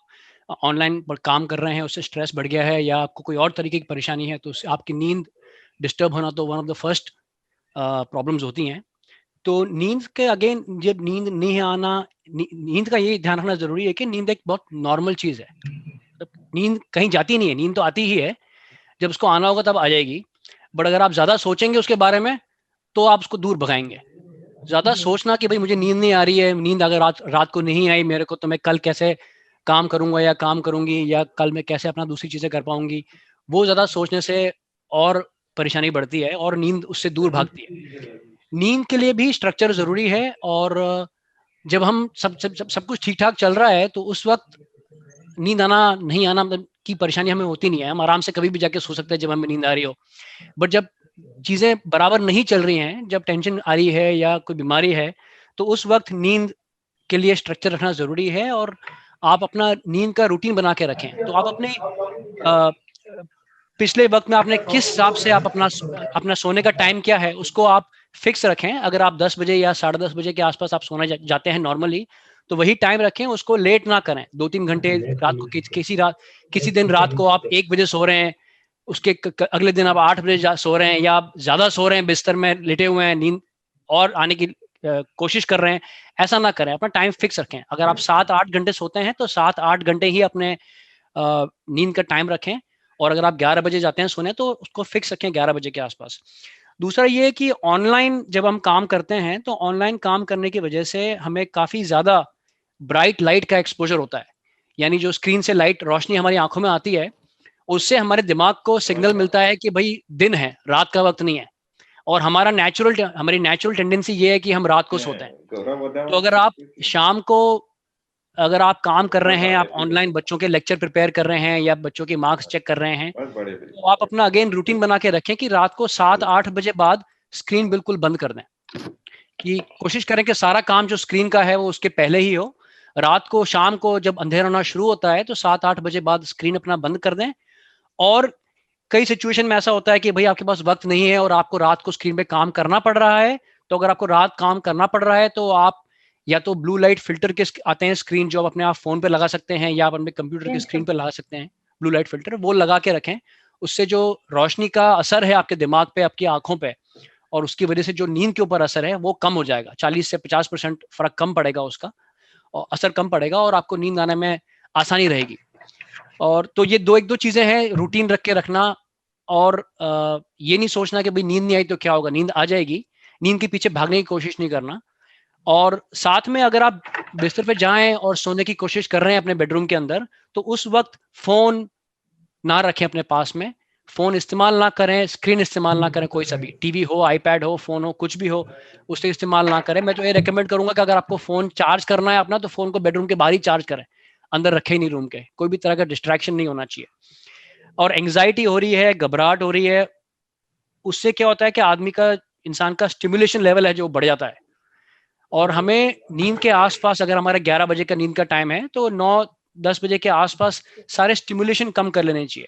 ऑनलाइन पर काम कर रहे हैं, उससे स्ट्रेस बढ़ गया है, या आपको कोई और तरीके की परेशानी है, तो आपकी नींद डिस्टर्ब होना तो one of the first problems होती हैं। तो नींद के अगेन जब नींद नहीं आना, नींद का ये ध्यान रखना जरूरी है कि नींद एक बहुत नॉर्मल चीज है। नींद कहीं जाती नहीं है, नींद तो आती ही है, जब उसको आना होगा तब आ जाएगी। बट अगर आप ज्यादा सोचेंगे उसके बारे में तो आप उसको दूर भगाएंगे। ज्यादा सोचना कि भाई मुझे नींद नहीं आ रही है, नींद अगर रात को नहीं आई मेरे को, तो मैं कल कैसे काम करूंगा या काम करूंगी, या कल मैं कैसे अपना दूसरी चीजें कर पाऊंगी, वो ज्यादा सोचने से और परेशानी बढ़ती है और नींद उससे दूर भागती है। नींद के लिए भी स्ट्रक्चर जरूरी है, और जब हम सब कुछ ठीक ठाक चल रहा है तो उस वक्त नींद आना नहीं आना की परेशानी हमें होती नहीं है, हम आराम से कभी भी जाके सो सकते हैं जब हमें नींद आ रही हो। बट जब चीजें बराबर नहीं चल रही हैं, जब टेंशन आ रही है या कोई बीमारी है, तो उस वक्त नींद के लिए स्ट्रक्चर रखना जरूरी है, और आप अपना नींद का रूटीन बना के रखें। तो आप अपने पिछले वक्त में आपने किस हिसाब से आप अपना सोने का टाइम क्या है उसको आप फिक्स रखें। अगर आप 10 बजे या 10:30 बजे के आसपास आप सोने जाते हैं नॉर्मली, तो वही टाइम रखें, उसको लेट ना करें। 2-3 घंटे रात को किसी दिन रात को आप 1 बजे सो रहे हैं, उसके अगले दिन आप 8 बजे सो रहे हैं, या आप ज्यादा सो रहे हैं, बिस्तर में लेटे हुए हैं, नींद और आने की कोशिश कर रहे हैं, ऐसा ना करें। अपना टाइम फिक्स रखें। अगर आप 7-8 घंटे सोते हैं तो 7-8 घंटे ही अपने नींद का टाइम रखें, और अगर आप 11 बजे जाते हैं सोने तो उसको फिक्स रखें 11 बजे के आसपास। दूसरा ये है कि ऑनलाइन जब हम काम करते हैं तो ऑनलाइन काम करने की वजह से हमें काफी ज्यादा ब्राइट लाइट का एक्सपोजर होता है, यानी जो स्क्रीन से लाइट रोशनी हमारी आंखों में आती है, उससे हमारे दिमाग को सिग्नल मिलता है कि भाई दिन है, रात का वक्त नहीं है। और हमारी नेचुरल टेंडेंसी ये है कि हम रात को सोते हैं। तो अगर आप शाम को अगर आप काम कर रहे हैं, आप ऑनलाइन बच्चों के लेक्चर प्रिपेयर कर रहे हैं या बच्चों की मार्क्स चेक कर रहे हैं, तो आप अपना अगेन रूटीन बना के रखें कि रात को 7-8 बजे बाद स्क्रीन बिल्कुल बंद कर दें। कि कोशिश करें कि सारा काम जो स्क्रीन का है वो उसके पहले ही हो। रात को शाम को जब अंधेरा होना शुरू होता है तो 7-8 बजे बाद स्क्रीन अपना बंद कर दें। और कई सिचुएशन में ऐसा होता है कि भाई आपके पास वक्त नहीं है और आपको रात को स्क्रीन पे काम करना पड़ रहा है, तो अगर आपको रात काम करना पड़ रहा है तो आप या तो ब्लू लाइट फिल्टर के आते हैं स्क्रीन, जो आप अपने आप फोन पे लगा सकते हैं या आप अपने कंप्यूटर की स्क्रीन पे लगा सकते हैं ब्लू लाइट फिल्टर, वो लगा के रखें। उससे जो रोशनी का असर है आपके दिमाग पे, आपकी आंखों पे, और उसकी वजह से जो नींद के ऊपर असर है वो कम हो जाएगा। 40 से 50% फर्क कम पड़ेगा उसका, और असर कम पड़ेगा और आपको नींद आने में आसानी रहेगी। और तो ये दो चीजें हैं, रूटीन रख के रखना, और ये नहीं सोचना कि भाई नींद नहीं आई तो क्या होगा, नींद आ जाएगी। नींद के पीछे भागने की कोशिश नहीं करना। और साथ में अगर आप बिस्तर पे जाएं और सोने की कोशिश कर रहे हैं अपने बेडरूम के अंदर, तो उस वक्त फोन ना रखें अपने पास में, फोन इस्तेमाल ना करें, स्क्रीन इस्तेमाल ना करें, कोई सा भी टीवी हो, आईपैड हो, फोन हो, कुछ भी हो, उससे इस्तेमाल ना करें। मैं तो ये रेकमेंड करूंगा कि अगर आपको फोन चार्ज करना है अपना, तो फोन को बेडरूम के बाहर ही चार्ज करें, अंदर रखे ही नहीं रूम के। कोई भी तरह का डिस्ट्रैक्शन नहीं होना चाहिए। और एंग्जाइटी हो रही है, घबराहट हो रही है, उससे क्या होता है कि आदमी का, इंसान का स्टिमुलेशन लेवल है जो बढ़ जाता है। और हमें नींद के आसपास, अगर हमारा 11 बजे का नींद का टाइम है तो 9-10 बजे के आसपास सारे स्टिमुलेशन कम कर लेने चाहिए।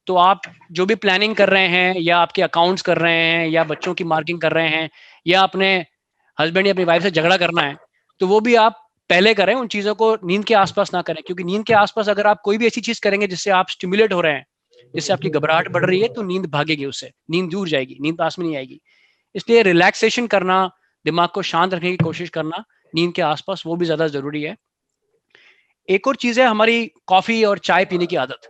तो आप जो भी प्लानिंग कर रहे हैं, या आपके अकाउंट्स कर रहे हैं, या बच्चों की मार्किंग कर रहे हैं, या अपने हस्बैंड या अपनी वाइफ से झगड़ा करना है, तो वो भी आप पहले करें। उन चीज़ों को नींद के आसपास ना करें, क्योंकि नींद के आसपास अगर आप कोई भी ऐसी चीज़ करेंगे जिससे आप स्टिमुलेट हो रहे हैं, जिससे आपकी घबराहट बढ़ रही है, तो नींद भागेगी, उससे नींद दूर जाएगी, नींद पास में नहीं आएगी। इसलिए रिलैक्सेशन करना, दिमाग को शांत रखने की कोशिश करना नींद के आसपास, वो भी ज्यादा जरूरी है। एक और चीज है हमारी कॉफी और चाय पीने की आदत।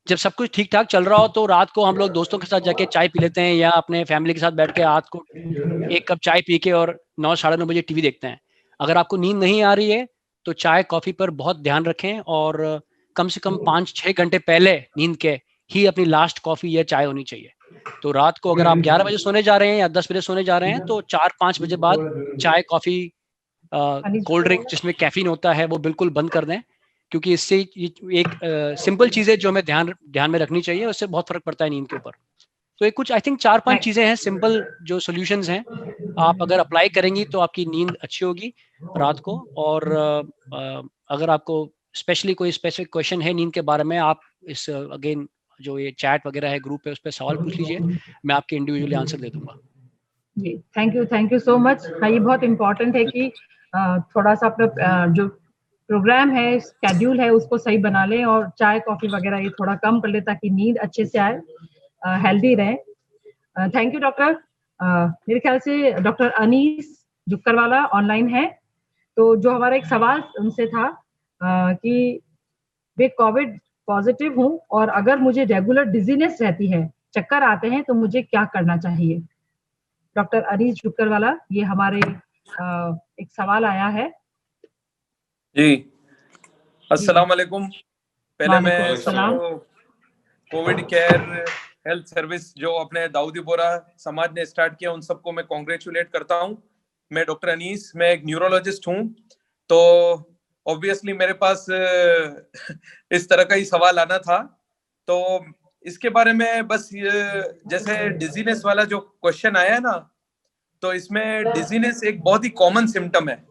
जब सब कुछ ठीक ठाक चल रहा हो तो रात को हम लोग दोस्तों के साथ जाके चाय पी लेते हैं, या अपने फैमिली के साथ बैठ के रात को 1 कप चाय पी के और 9-9:30 बजे टीवी देखते हैं। अगर आपको नींद नहीं आ रही है तो चाय कॉफी पर बहुत ध्यान रखें, और कम से कम 5-6 घंटे पहले नींद के ही अपनी लास्ट कॉफी या चाय होनी चाहिए। तो रात को अगर आप 11 बजे सोने जा रहे हैं या 10 बजे सोने जा रहे हैं, तो 4-5 बजे बाद चाय, कॉफी, कोल्ड ड्रिंक जिसमें कैफीन होता है वो बिल्कुल बंद कर दें, क्योंकि इससे एक सिंपल चीज है जो हमें ध्यान में रखनी चाहिए, उससे बहुत फर्क पड़ता है नींद के ऊपर। तो ये कुछ आई थिंक 4-5 चीजें हैं सिंपल जो सॉल्यूशंस हैं, आप अगर अप्लाई करेंगी तो आपकी नींद अच्छी होगी रात को। और अगर आपको स्पेशली कोई स्पेसिफिक क्वेश्चन है नींद के बारे में, आप इस अगेन जो ये चैट वगैरह है ग्रुप पे, उस पर सवाल पूछ लीजिए, मैं आपके इंडिविजुअली आंसर दे दूंगा। जी, थैंक यू सो मच। हाँ, ये बहुत इम्पोर्टेंट है कि थोड़ा सा अपना जो प्रोग्राम है, स्केड्यूल है, उसको सही बना लें, और चाय कॉफी वगैरह ये थोड़ा कम कर ले ताकि नींद अच्छे से आए, हेल्दी रहे। Thank you doctor. मेरे ख्याल से डॉक्टर अनीस जुक्कर वाला ऑनलाइन है। तो जो हमारा एक सवाल उनसे था कि वे कोविड पॉजिटिव हूँ और अगर मुझे रेगुलर डिजीनेस रहती है, चक्कर आते हैं, तो मुझे क्या करना चाहिए। डॉक्टर अनीस जुक्कर वाला, ये हमारे एक सवाल आया है। जी, अस्सलाम वालेकुम। पहले मैं कोविड केयर हेल्थ सर्विस जो अपने दाऊदीपोरा समाज ने स्टार्ट किया उन सबको मैं कॉन्ग्रेचुलेट करता हूँ। मैं डॉक्टर अनीस, मैं एक न्यूरोलॉजिस्ट हूँ। तो ऑब्वियसली मेरे पास इस तरह का ही सवाल आना था। तो इसके बारे में बस जैसे डिजीनेस वाला जो क्वेश्चन आया है ना, तो इसमें डिजीनेस एक बहुत ही कॉमन सिम्टम है।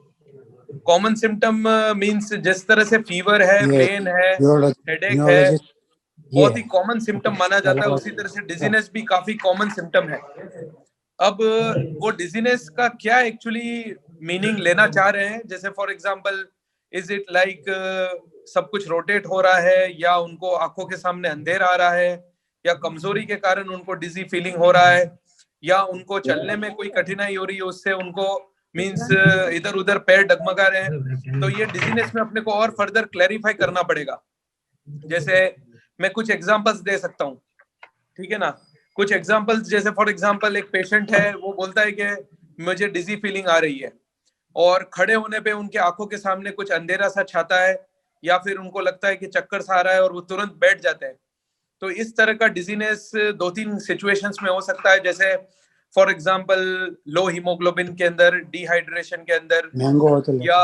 कॉमन सिम्टम मींस जिस तरह से फीवर है, पेन है, हेडेक है, बहुत ही कॉमन सिम्टम माना जाता है, उसी तरह से डिजीनेस भी काफी कॉमन सिम्टम है। अब वो डिजीनेस का क्या एक्चुअली मीनिंग लेना चाह रहे हैं, जैसे for example is it like सब कुछ रोटेट हो रहा है, या उनको आंखों के सामने अंधेरा आ रहा है, या कमजोरी के कारण उनको डिजी फीलिंग हो रहा है, या उनको चलने में कोई कठिनाई हो रही है, उससे उनको मींस इधर उधर पैर डगमगा रहे हैं। तो ये डिजीनेस में अपने को और फर्दर क्लैरिफाई करना पड़ेगा। जैसे मैं कुछ एग्जांपल्स दे सकता हूँ, ठीक है ना। कुछ एग्जांपल्स जैसे फॉर एग्जांपल एक पेशेंट है, वो बोलता है कि मुझे डिजी फीलिंग आ रही है, और खड़े होने पे उनके आंखों के सामने कुछ अंधेरा सा छाता है, या फिर उनको लगता है कि चक्कर सा आ रहा है और वो तुरंत बैठ जाते हैं। तो इस तरह का डिजीनेस 2-3 सिचुएशंस में हो सकता है, जैसे फॉर एग्जांपल लो हीमोग्लोबिन के अंदर, डिहाइड्रेशन के अंदर, या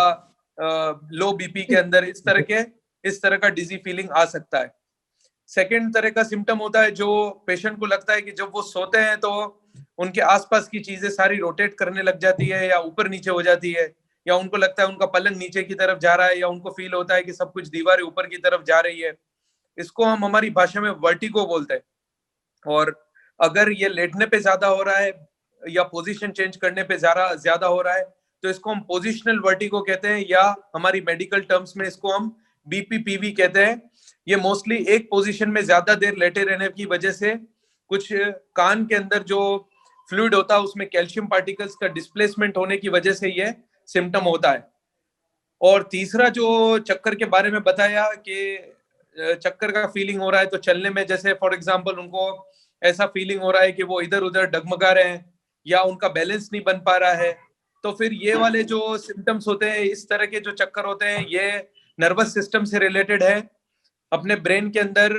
लो बीपी के अंदर, इस तरह का डिजी फीलिंग आ सकता है। सेकेंड तरह का सिम्टम होता है जो पेशेंट को लगता है कि जब वो सोते हैं तो उनके आसपास की चीजें सारी रोटेट करने लग जाती है, या ऊपर नीचे हो जाती है, या उनको लगता है उनका पलंग नीचे की तरफ जा रहा है, या उनको फील होता है कि सब कुछ दीवारें ऊपर की तरफ जा रही है। इसको हम हमारी भाषा में वर्टिगो बोलते हैं। और अगर ये लेटने पे ज्यादा हो रहा है या पोजीशन चेंज करने पे ज्यादा हो रहा है, तो इसको हम पोजिशनल वर्टिगो कहते हैं, या हमारी मेडिकल टर्म्स में इसको हम बीपीपीवी कहते हैं। ये मोस्टली एक पोजीशन में ज्यादा देर लेटे रहने की वजह से, कुछ कान के अंदर जो फ्लूइड होता है उसमें कैल्शियम पार्टिकल्स का डिस्प्लेसमेंट होने की वजह से ये सिम्टम होता है। और तीसरा जो चक्कर के बारे में बताया कि चक्कर का फीलिंग हो रहा है, तो चलने में जैसे फॉर एग्जांपल उनको ऐसा फीलिंग हो रहा है कि वो इधर उधर डगमगा रहे हैं, या उनका बैलेंस नहीं बन पा रहा है, तो फिर ये वाले जो सिम्टम्स होते हैं, इस तरह के जो चक्कर होते हैं, ये नर्वस सिस्टम से रिलेटेड है। अपने ब्रेन के अंदर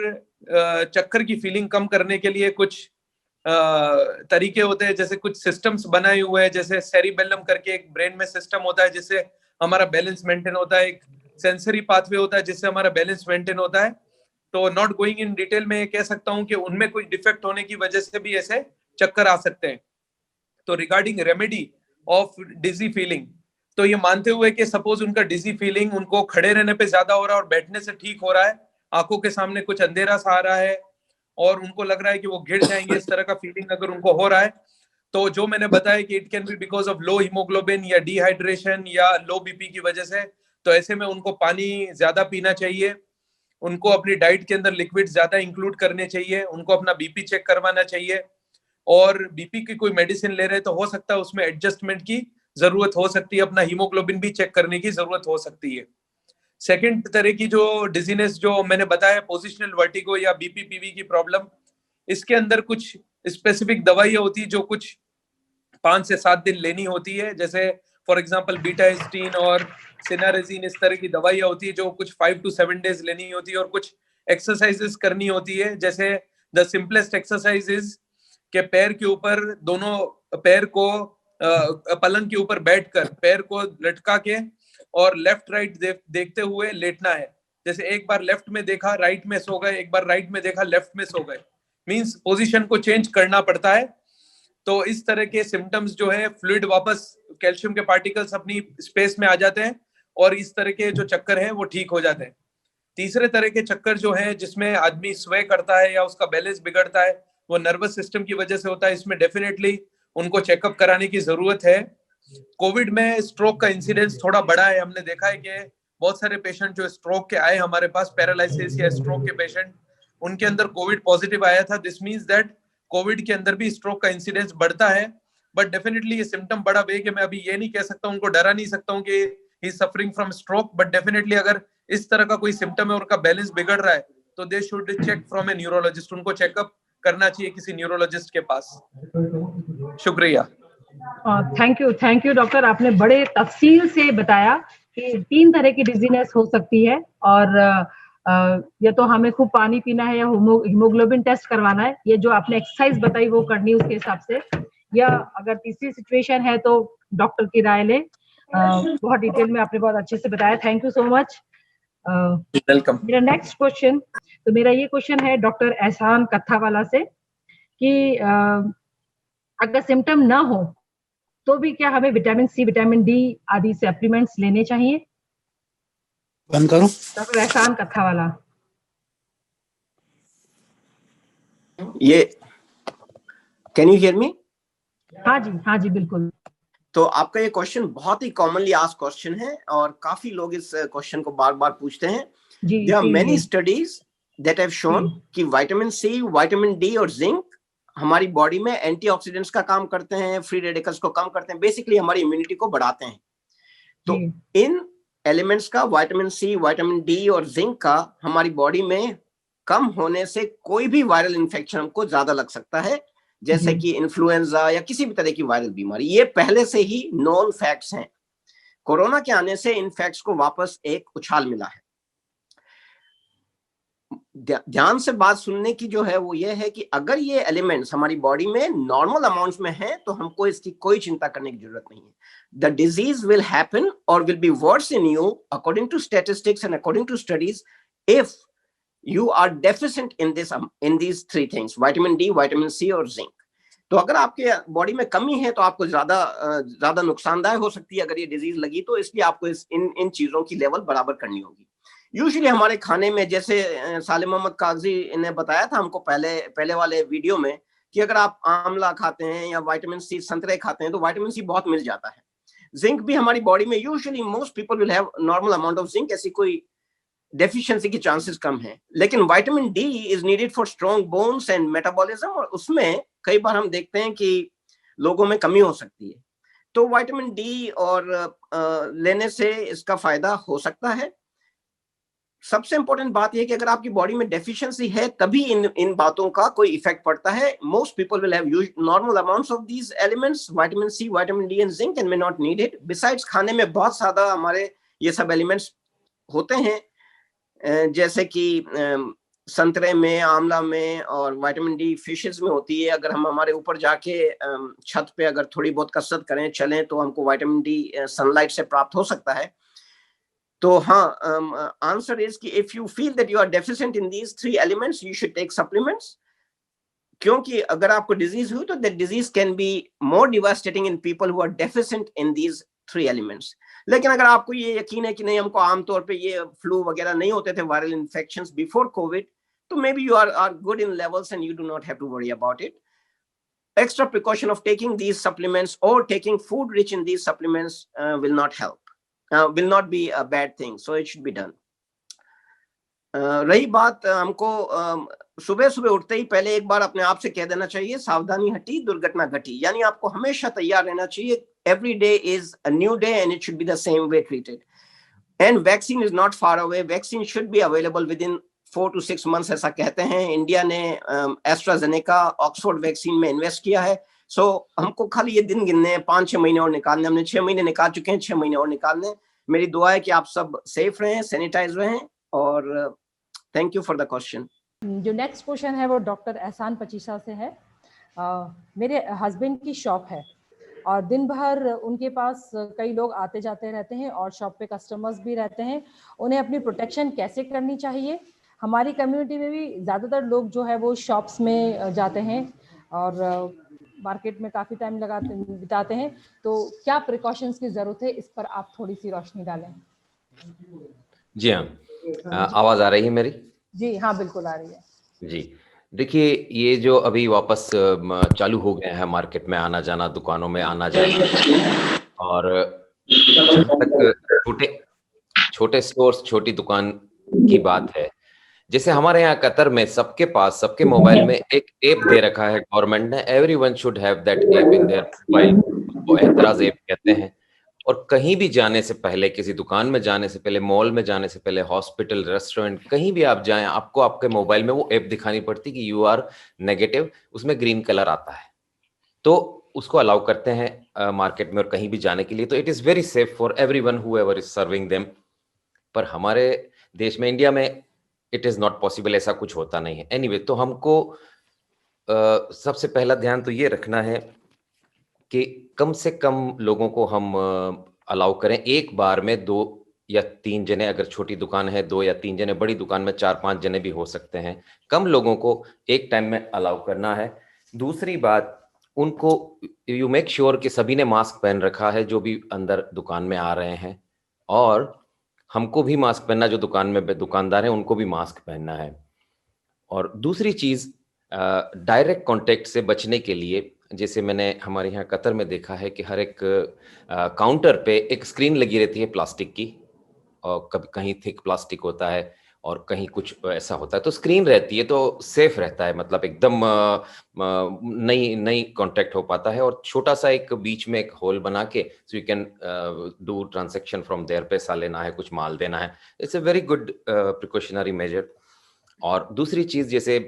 चक्कर की फीलिंग कम करने के लिए कुछ तरीके होते हैं, जैसे कुछ सिस्टम्स बनाए हुए हैं, जैसे सेरिबेलम करके एक ब्रेन में सिस्टम होता है जिससे हमारा बैलेंस मेंटेन होता है, एक सेंसरी पाथवे होता है जिससे हमारा बैलेंस मेंटेन होता है। तो नॉट गोइंग इन डिटेल में कह सकता हूं कि उनमें कोई डिफेक्ट होने की वजह से भी ऐसे चक्कर आ सकते हैं। तो regarding remedy of dizzy feeling, तो ये मानते हुए कि सपोज उनका डिजी फीलिंग उनको खड़े रहने पे ज्यादा हो रहा है और बैठने से ठीक हो रहा है, आंखों के सामने कुछ अंधेरा सा आ रहा है और उनको लग रहा है कि वो गिर जाएंगे, इस तरह का फीलिंग अगर उनको हो रहा है, तो जो मैंने बताया कि it can be because of low haemoglobin या डिहाइड्रेशन या लो बीपी की वजह से। तो ऐसे में उनको पानी ज्यादा पीना चाहिए, उनको अपनी डाइट के अंदर लिक्विड ज्यादा इंक्लूड करने चाहिए, उनको अपना बीपी चेक करवाना चाहिए, और बीपी की कोई मेडिसिन ले रहे तो हो सकता है उसमें एडजस्टमेंट की जरूरत हो सकती है, अपना हीमोग्लोबिन भी चेक करने की जरूरत हो सकती है। सेकेंड तरह की जो डिजीनेस जो मैंने बताया, पोजिशनल वर्टिगो या बीपीपीवी की प्रॉब्लम, इसके अंदर कुछ स्पेसिफिक दवाइयां होती है जो कुछ 5 से 7 दिन लेनी होती है, जैसे फॉर एग्जांपल बीटास्टीन और सिनारेजिन, इस तरह की दवाइयां होती है जो कुछ 5 to 7 डेज लेनी होती है, और कुछ एक्सरसाइजेस करनी होती है। जैसे द सिंपलेस्ट एक्सरसाइज इज के पैर के ऊपर, दोनों पैर को पलंग के ऊपर बैठकर पैर को लटका के और लेफ्ट राइट देखते हुए लेटना है। जैसे एक बार लेफ्ट में देखा राइट में सो गए, एक बार राइट में देखा लेफ्ट में सो गए, मींस पोजीशन को चेंज करना पड़ता है। तो इस तरह के सिम्टम्स जो है, फ्लूइड वापस, कैल्शियम के पार्टिकल्स अपनी स्पेस में आ जाते हैं और इस तरह के जो चक्कर है वो ठीक हो जाते हैं। तीसरे तरह के चक्कर जो है जिसमें आदमी स्वे करता है या उसका बैलेंस बिगड़ता है, वो नर्वस सिस्टम की वजह से होता है। इसमें डेफिनेटली उनको चेकअप कराने की जरूरत है। कोविड में स्ट्रोक का इंसिडेंस थोड़ा बड़ा है, हमने देखा है कि बहुत सारे पेशेंट जो स्ट्रोक के आए हमारे पास, पैरालिसिस या स्ट्रोक के पेशेंट, उनके अंदर कोविड पॉजिटिव आया था। दिस मींस दैट कोविड के अंदर भी स्ट्रोक का इंसिडेंस बढ़ता है, बट डेफिनेटली ये सिम्टम बड़ा वेग है। मैं अभी ये नहीं कह सकता, उनको डरा नहीं सकता हूँ कि he suffering from stroke, but definitely अगर इस तरह का कोई सिम्टम है, उनका बैलेंस बिगड़ रहा है, तो they should check from a neurologist. उनको चेकअप करना चाहिए किसी न्यूरोलॉजिस्ट के पास। शुक्रिया। थैंक यू डॉक्टर, आपने बड़े तफसील से बताया कि 3 तरह की डिजीनेस हो सकती है, और या तो हमें खूब पानी पीना है या हीमोग्लोबिन टेस्ट करवाना है, ये जो आपने एक्सरसाइज बताई वो करनी उसके हिसाब से, या अगर तीसरी सिचुएशन है तो डॉक्टर की राय ले। बहुत डिटेल में आपने बहुत अच्छे से बताया, thank you so much. Welcome. मेरा नेक्स्ट क्वेश्चन, तो मेरा ये क्वेश्चन है डॉक्टर एहसान कत्थावाला से कि अगर सिम्टम ना हो तो भी क्या हमें विटामिन सी, विटामिन डी आदि सप्लीमेंट्स लेने चाहिए? बंद करो। डॉक्टर एहसान कत्थावाला। ये कैन यू हियर मी? हाँ जी बिल्कुल। तो आपका ये क्वेश्चन बहुत ही कॉमनली आस्क्ड क्वेश्चन है और काफी लोग इस क्वेश्चन को बार बार पूछते हैं। There are many studies that have shown कि विटामिन सी, विटामिन डी और जिंक हमारी बॉडी में एंटीऑक्सीडेंट्स का काम करते हैं, फ्री रेडिकल्स को कम करते हैं, बेसिकली हमारी इम्यूनिटी को बढ़ाते हैं। तो इन एलिमेंट्स का, विटामिन सी, विटामिन डी और जिंक का हमारी बॉडी में कम होने से कोई भी वायरल इन्फेक्शन हमको ज्यादा लग सकता है, जैसे कि इन्फ्लुएंजा या किसी भी तरह की वायरल बीमारी। ये पहले से ही नोन फैक्ट्स हैं। कोरोना के आने से इन फैक्ट्स को वापस एक उछाल मिला है। ध्यान से बात सुनने की जो है वो ये है कि अगर ये एलिमेंट्स हमारी बॉडी में नॉर्मल अमाउंट्स में हैं तो हमको इसकी कोई चिंता करने की जरूरत नहीं है। द डिजीज विल हैपन और will be worse in you according to statistics and according to studies if you are deficient in these 3 things, vitamin D, vitamin C और जिंक। तो अगर आपके बॉडी में कमी है तो आपको ज्यादा नुकसानदायक हो सकती है अगर ये डिजीज लगी, तो इसलिए आपको इन चीजों की लेवल बराबर करनी होगी। यूजुअली हमारे खाने में, जैसे सालिम मोहम्मद कागजी ने बताया था हमको पहले वाले वीडियो में, कि अगर आप आंवला खाते हैं या विटामिन सी, संतरे खाते हैं तो विटामिन सी बहुत मिल जाता है। जिंक भी हमारी बॉडी में, usually most people will have normal amount of zinc, ऐसी कोई डेफिशिएंसी की चांसेस कम है। लेकिन vitamin D is needed for strong bones and metabolism, और उसमें कई बार हम देखते हैं कि लोगों में कमी हो सकती है। तो विटामिन डी और लेने से इसका फायदा हो सकता है। सबसे इंपॉर्टेंट बात यह है कि अगर आपकी बॉडी में डेफिशिएंसी है तभी इन बातों का कोई इफेक्ट पड़ता है। Most people will have used normal amounts of these elements, vitamin C, vitamin D and zinc, and may not need it. Besides खाने में बहुत ज्यादा हमारे ये सब एलिमेंट्स होते हैं, जैसे कि संतरे में, आंवला में, और विटामिन डी फिशेस में होती है। अगर हम हमारे ऊपर जाके छत पे अगर थोड़ी बहुत कसरत करें, चलें, तो हमको विटामिन डी सनलाइट से प्राप्त हो सकता है। तो हाँ, आंसर इज कि if you feel that you are deficient in these 3 elements you should take supplements, क्योंकि अगर आपको डिजीज हुई तो that disease can be more devastating in people who are deficient in these 3 elements. लेकिन अगर आपको ये यकीन है कि नहीं, हमको आमतौर पे ये फ्लू वगैरह नहीं होते थे, वायरल इन्फेक्शंस बिफोर कोविड, तो may be you are good in levels and you do not have to worry about it. Extra precaution of taking these supplements or taking food rich in these supplements will not help, will not be a bad thing, so it should be done. रही बात, हमको सुबह सुबह उठते ही पहले एक बार अपने आप से कह देना चाहिए, सावधानी हटी दुर्घटना घटी। यानी आपको हमेशा तैयार रहना चाहिए। Every day is a new day and it should be the same way treated. And vaccine is not far away. Vaccine should be available within 4 to 6 months, ऐसा कहते हैं। इंडिया ने एस्ट्राजेनेका, ऑक्सफोर्ड वैक्सीन में invest किया है। सो हमको खाली ये दिन गिनने हैं, 5-6 महीने और निकालने। हमने 6 महीने निकाल चुके हैं, 6 महीने और निकालने। मेरी दुआ है कि आप सब सेफ रहें, सैनिटाइज रहें, और thank you for the question. जो नेक्स्ट क्वेश्चन है वो डॉक्टर एहसान पचीसा से है। मेरे हस्बैंड की शॉप है और दिन भर उनके पास कई लोग आते जाते रहते हैं और शॉप पे कस्टमर्स भी रहते हैं। उन्हें अपनी प्रोटेक्शन कैसे करनी चाहिए? हमारी कम्युनिटी में भी ज़्यादातर लोग जो है वो शॉप्स में जाते हैं और मार्केट में काफ़ी टाइम बिताते हैं, तो क्या प्रिकॉशंस की ज़रूरत है, इस पर आप थोड़ी सी रोशनी डालें। जी हाँ, आवाज़ आ रही है मेरी? जी हाँ, बिल्कुल आ रही है जी। देखिए, ये जो अभी वापस चालू हो गया है मार्केट में आना जाना, दुकानों में आना जाना, और जब तक छोटे स्टोर्स, छोटी दुकान की बात है, जैसे हमारे यहाँ कतर में सबके पास, सबके मोबाइल में एक ऐप दे रखा है गवर्नमेंट ने, everyone should have that app in their mobile, वो एतराज ऐप कहते हैं। और कहीं भी जाने से पहले, किसी दुकान में जाने से पहले, मॉल में जाने से पहले, हॉस्पिटल, रेस्टोरेंट, कहीं भी आप जाएं, आपको आपके मोबाइल में वो ऐप दिखानी पड़ती कि यू आर नेगेटिव, उसमें ग्रीन कलर आता है, तो उसको अलाउ करते हैं मार्केट में और कहीं भी जाने के लिए। तो it is very safe for everyone whoever is serving them. पर हमारे देश में, इंडिया में, इट इज़ नॉट पॉसिबल, ऐसा कुछ होता नहीं है। एनीवे, तो हमको सबसे पहला ध्यान तो ये रखना है कि कम से कम लोगों को हम अलाउ करें। एक बार में 2 या 3 जने, अगर छोटी दुकान है 2 या 3 जने, बड़ी दुकान में 4-5 जने भी हो सकते हैं। कम लोगों को एक टाइम में अलाउ करना है। दूसरी बात, उनको यू मेक श्योर कि सभी ने मास्क पहन रखा है जो भी अंदर दुकान में आ रहे हैं, और हमको भी मास्क पहनना, जो दुकान में दुकानदार हैं उनको भी मास्क पहनना है। और दूसरी चीज़, डायरेक्ट कांटेक्ट से बचने के लिए, जैसे मैंने हमारे यहाँ कतर में देखा है कि हर एक काउंटर पे एक स्क्रीन लगी रहती है प्लास्टिक की, और कभी कहीं थिक प्लास्टिक होता है और कहीं कुछ ऐसा होता है, तो स्क्रीन रहती है तो सेफ रहता है, मतलब एकदम नहीं कांटेक्ट हो पाता है। और छोटा सा एक बीच में एक होल बना के, so you can do transaction from there, पैसा लेना है, कुछ माल देना है, it's a very good precautionary measure. और दूसरी चीज़, जैसे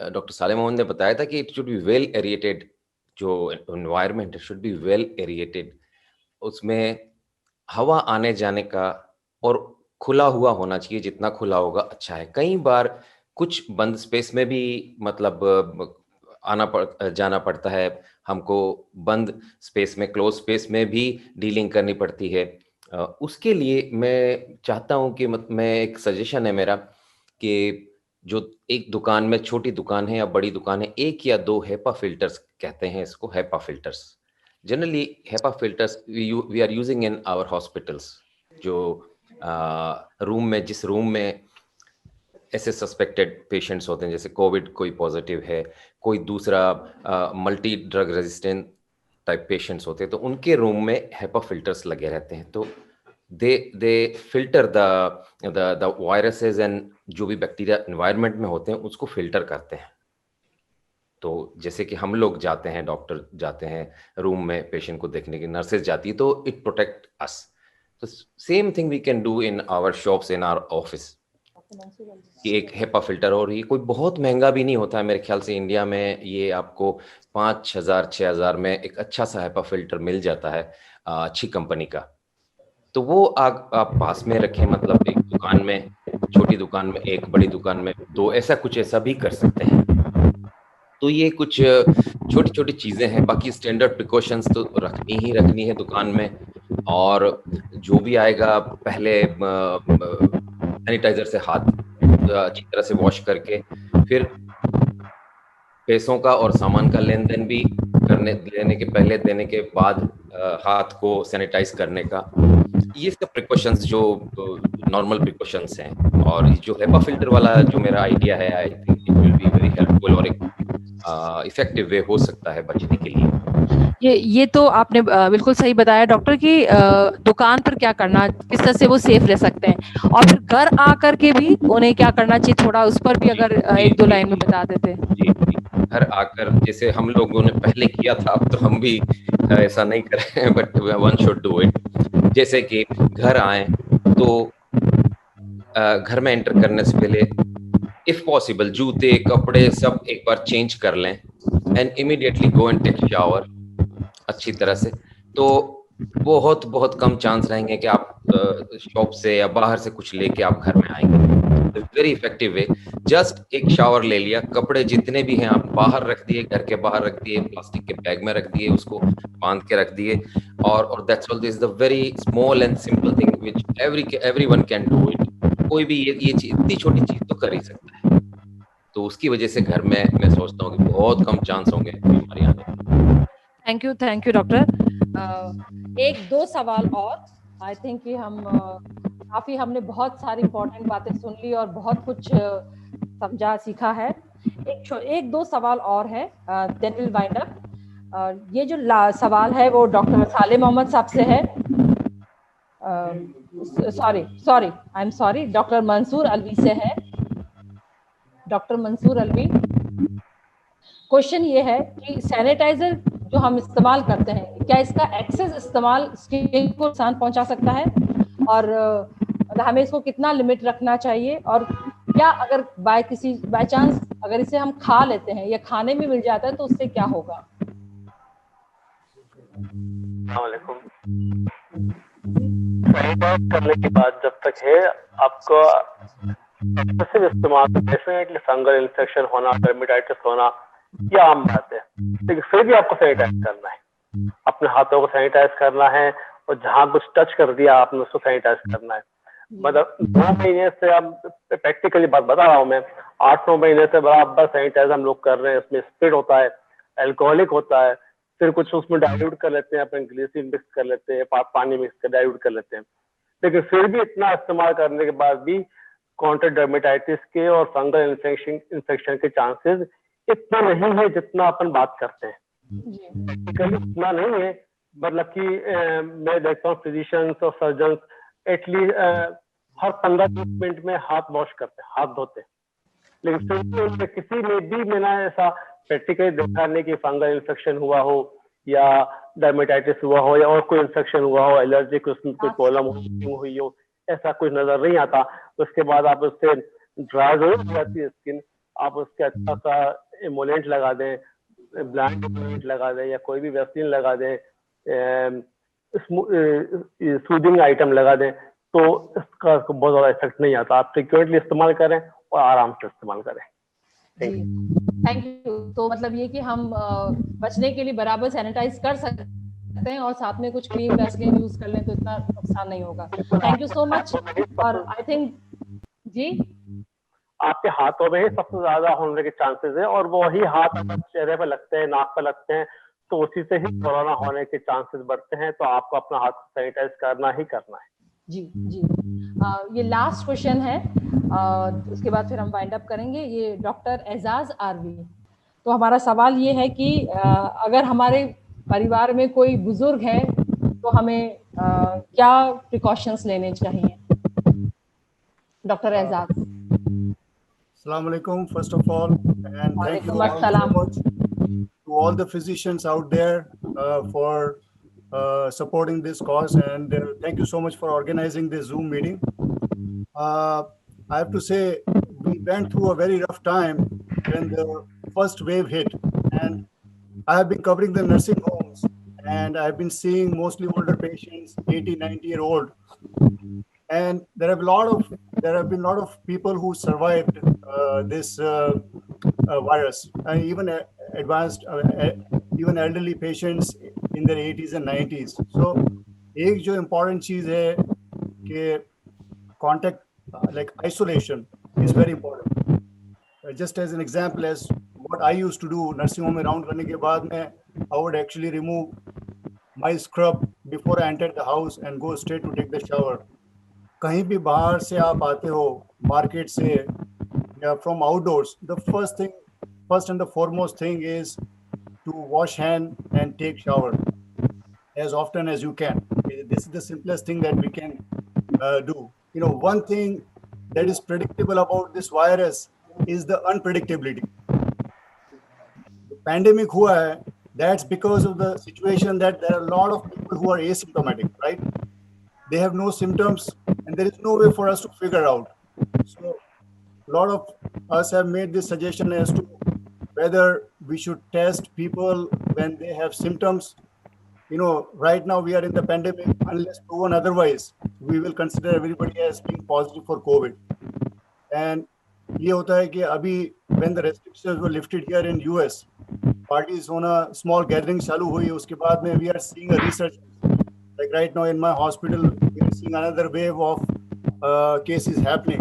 डॉक्टर सालेह मोहम्मद ने बताया था कि it should be well aerated, जो environment should be well aerated, उसमें हवा आने जाने का और खुला हुआ होना चाहिए, जितना खुला होगा अच्छा है। कई बार कुछ बंद स्पेस में भी मतलब जाना पड़ता है हमको, बंद स्पेस में, क्लोज स्पेस में भी डीलिंग करनी पड़ती है। उसके लिए मैं चाहता हूं कि मैं, एक सजेशन है मेरा कि जो एक दुकान में, छोटी दुकान है या बड़ी दुकान है, 1 या 2 हेपा फिल्टर्स कहते हैं इसको, HEPA filters. Generally HEPA filters we are using in our hospitals. जो रूम में, जिस रूम में ऐसे सस्पेक्टेड पेशेंट्स होते हैं, जैसे कोविड कोई पॉजिटिव है, कोई दूसरा multi drug resistant type patients होते हैं, तो उनके रूम में हेपा फिल्टर्स लगे रहते हैं। तो दे फिल्टर द वायरसेस एंड जो भी बैक्टीरिया एनवायरनमेंट में होते हैं उसको फिल्टर करते हैं। तो जैसे कि हम लोग जाते हैं, डॉक्टर जाते हैं रूम में पेशेंट को देखने की, नर्सेज जाती है, तो इट प्रोटेक्ट अस। तो same thing we can do in our shops, in our office, कि एक हेपा फिल्टर। और ये कोई बहुत महंगा भी नहीं होता है, मेरे ख्याल से इंडिया में ये आपको 5,000-6,000 में एक अच्छा सा हेपा फिल्टर मिल जाता है, अच्छी कंपनी का। तो वो आप पास में रखें, मतलब एक दुकान में, छोटी दुकान में 1, बड़ी दुकान में 2, ऐसा भी कर सकते हैं। तो ये कुछ छोटी छोटी चीज़ें हैं। बाकी स्टैंडर्ड प्रिकॉशंस तो रखनी है दुकान में, और जो भी आएगा पहले सैनिटाइजर से हाथ अच्छी तरह से वॉश करके, फिर पैसों का और सामान का लेन देन भी लेने के पहले, देने के बाद हाथ को सैनिटाइज करने का, ये सब प्रिकॉशंस जो नॉर्मल प्रिकॉशंस हैं। और जो हेपा फिल्टर वाला जो मेरा आइडिया है, I think it will be very helpful और एक इफेक्टिव वे हो सकता है बचने के लिए। ये तो आपने बिल्कुल सही बताया डॉक्टर कि दुकान पर क्या करना, किस तरह से वो सेफ रह सकते हैं, और फिर घर आकर के भी उन्हें क्या करना चाहिए, थोड़ा उस पर भी अगर 1-2 लाइन में बता देते। जी, घर आकर, जैसे हम लोगों ने पहले किया था, अब तो हम भी ऐसा नहीं कर रहे हैं, but one should do it. जैसे कि घर आए तो घर में एंटर करने से पहले इफ पॉसिबल जूते, कपड़े सब एक बार चेंज कर लें, and immediately go and take shower अच्छी तरह से। तो बहुत बहुत कम चांस रहेंगे कि आप शॉप से या बाहर से कुछ लेके आप घर में आएंगे। वेरी इफेक्टिव वे, जस्ट एक शावर ले लिया, कपड़े जितने भी हैं आप बाहर रख दिए, घर के बाहर रख दिए, प्लास्टिक के बैग में रख दिए, उसको बांध के रख दिए, और that's all. This is the very small and simple thing which everyone can do it. कोई भी ये इतनी छोटी चीज तो कर ही सकता है। तो उसकी वजह से घर में मैं सोचता हूँ कि बहुत कम चांस होंगे बीमारी आने के। Thank you doctor. 1-2 सवाल और, आई थिंक कि हम काफी, हमने बहुत सारी इंपॉर्टेंट बातें सुन ली और बहुत कुछ समझा सीखा है। 1-2 सवाल और है, देन विल वाइंड अप। ये जो सवाल है वो डॉक्टर सालेह मोहम्मद साहब से है, डॉक्टर मंसूर अलवी से है। डॉक्टर मंसूर अलवी। क्वेश्चन ये है कि सैनिटाइजर जो हम इस्तेमाल करते हैं, क्या इसका एक्सेस इस्तेमाल स्किन को नुकसान पहुंचा सकता है, और हमें इसको कितना लिमिट रखना चाहिए, और क्या अगर बाय चांस अगर इसे हम खा लेते हैं या खाने में मिल जाता है तो उससे क्या होगा? सैनिटाइज करने के बाद जब तक है आपको एक्सेसिव इस्तेमाल तो डेफिनेटली फंगल इन्फेक्शन होना, डर्मेटाइटिस होना ये आम बात है, लेकिन फिर भी आपको सैनिटाइज करना है, अपने हाथों को सैनिटाइज करना है, और जहाँ कुछ टच कर दिया आपने उसको सैनिटाइज करना है। मतलब 2 महीने से हम प्रैक्टिकली बात बता रहा हूँ मैं, 8-9 महीने से बराबर सैनिटाइज हम लोग कर रहे हैं। इसमें स्पिरिट होता है, अल्कोहलिक होता है, फिर कुछ उसमें डाइल्यूट कर लेते हैं, अपने ग्लिसरीन मिक्स कर लेते हैं, पानी मिक्स कर डाइल्यूट कर लेते हैं, लेकिन फिर भी इतना इस्तेमाल करने के बाद भी कॉन्ट्रैक्ट डर्मेटाइटिस के और फंगल इन्फेक्शन के चांसेस इतना नहीं है जितना अपन बात करते हैं। प्रैक्टिकली इतना नहीं है, मतलब कि मैं देखता हूँ फिजिशियंस और सर्जन एटलीस्ट हर 15-20 मिनट में हाथ वॉश करते हैं, हाथ धोते हैं, लेकिन फिर भी उनमें किसी में भी मैंने ऐसा प्रैक्टिकली देखा नहीं कि फंगल इन्फेक्शन हुआ हो या डर्मेटाइटिस हुआ हो या और कोई इन्फेक्शन हुआ हो, एलर्जी कोई प्रॉब्लम हुई हो, ऐसा कुछ नजर नहीं आता। तो उसके बाद आप उससे ड्राई हो जाती है स्किन, आप उसके अच्छा सा इमोलेंट लगा दें, ब्लैंड इमोलेंट लगा दें या कोई भी वैक्सीन लगा दें, सूदिंग आइटम लगा दें, तो इसका बहुत ज्यादा इफेक्ट नहीं आता। आप फ्रिक्वेंटली इस्तेमाल करें और आराम से इस्तेमाल करें। Thank you. तो मतलब ये कि हम बचने के लिए बराबर सैनिटाइज कर सकते हैं और साथ में कुछ क्रीम वैसलीन यूज कर लें तो इतना नुकसान नहीं होगा। Thank you so much. और आई थिंक जी आपके हाथों में ही सबसे ज्यादा होने के चांसेस है, और वही हाथ अगर चेहरे पर लगते हैं, नाक पर लगते हैं, तो उसी से ही कोरोना होने के चांसेस बढ़ते हैं। तो आपको अपना हाथ सैनिटाइज करना ही करना है। जी जी। ये लास्ट क्वेश्चन है, उसके बाद फिर हम वाइंड अप करेंगे। ये डॉक्टर एजाज आरवी। तो हमारा सवाल ये है कि अगर हमारे परिवार में कोई बुजुर्ग है तो हमें क्या प्रिकॉशंस लेने चाहिए? Doctor Ejaz. Assalamu alaikum, first of all, and thank you all so much to all the physicians out there for supporting this cause, and thank you so much for organizing this Zoom meeting. I have to say, we went through a very rough time when the first wave hit, and I have been covering the nursing homes, and I've been seeing mostly older patients, 80, 90-year-old. And there have been a lot of people who survived this virus, and even advanced, even elderly patients in their 80s and 90s. So, एक जो important चीज है कि contact, like isolation, is very important. Just as an example, as what I used to do, nursing home में round करने के बाद में, I would actually remove my scrub before I entered the house and go straight to take the shower. कहीं भी बाहर से आप आते हो, मार्केट से या from outdoors, the first and the foremost thing is to wash hand and take shower as often as you can. This is the simplest thing that we can do. You know, one thing that is predictable about this virus is the unpredictability. The pandemic हुआ है, that's because of the situation that there are a lot of people who are asymptomatic, right? They have no symptoms, and there is no way for us to figure out. So a lot of us have made this suggestion as to whether we should test people when they have symptoms. You know, right now we are in the pandemic. Unless proven otherwise, we will consider everybody as being positive for COVID. And ये होता है कि अभी when the restrictions were lifted here in US, parties होना, small gatherings चालू हुई, उसके बाद में we are seeing a resurgence. Like right now in my hospital, we are seeing another wave of cases happening.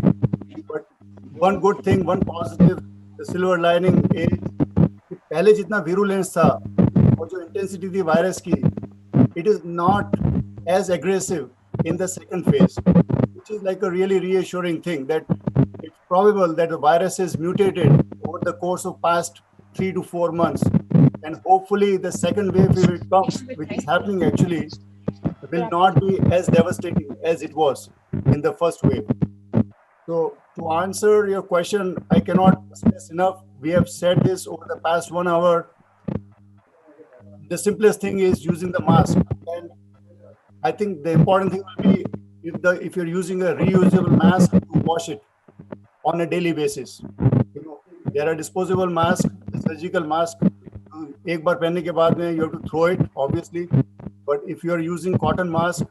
But one good thing, one positive, the silver lining is कि पहले जितना virulence था और जो intensity थी virus की, it is not as aggressive in the second phase, which is like a really reassuring thing that it's probable that the virus is mutated over the course of past 3 to 4 months, and hopefully the second wave will come, which is happening actually, will not be as devastating as it was in the first wave. So to answer your question, I cannot stress enough. We have said this over the past 1 hour. The simplest thing is using the mask, and I think the important thing will be if you're using a reusable mask, to wash it on a daily basis. There are disposable masks, surgical mask. एक बार पहनने के बाद में you have to throw it, obviously. But if you are using cotton mask,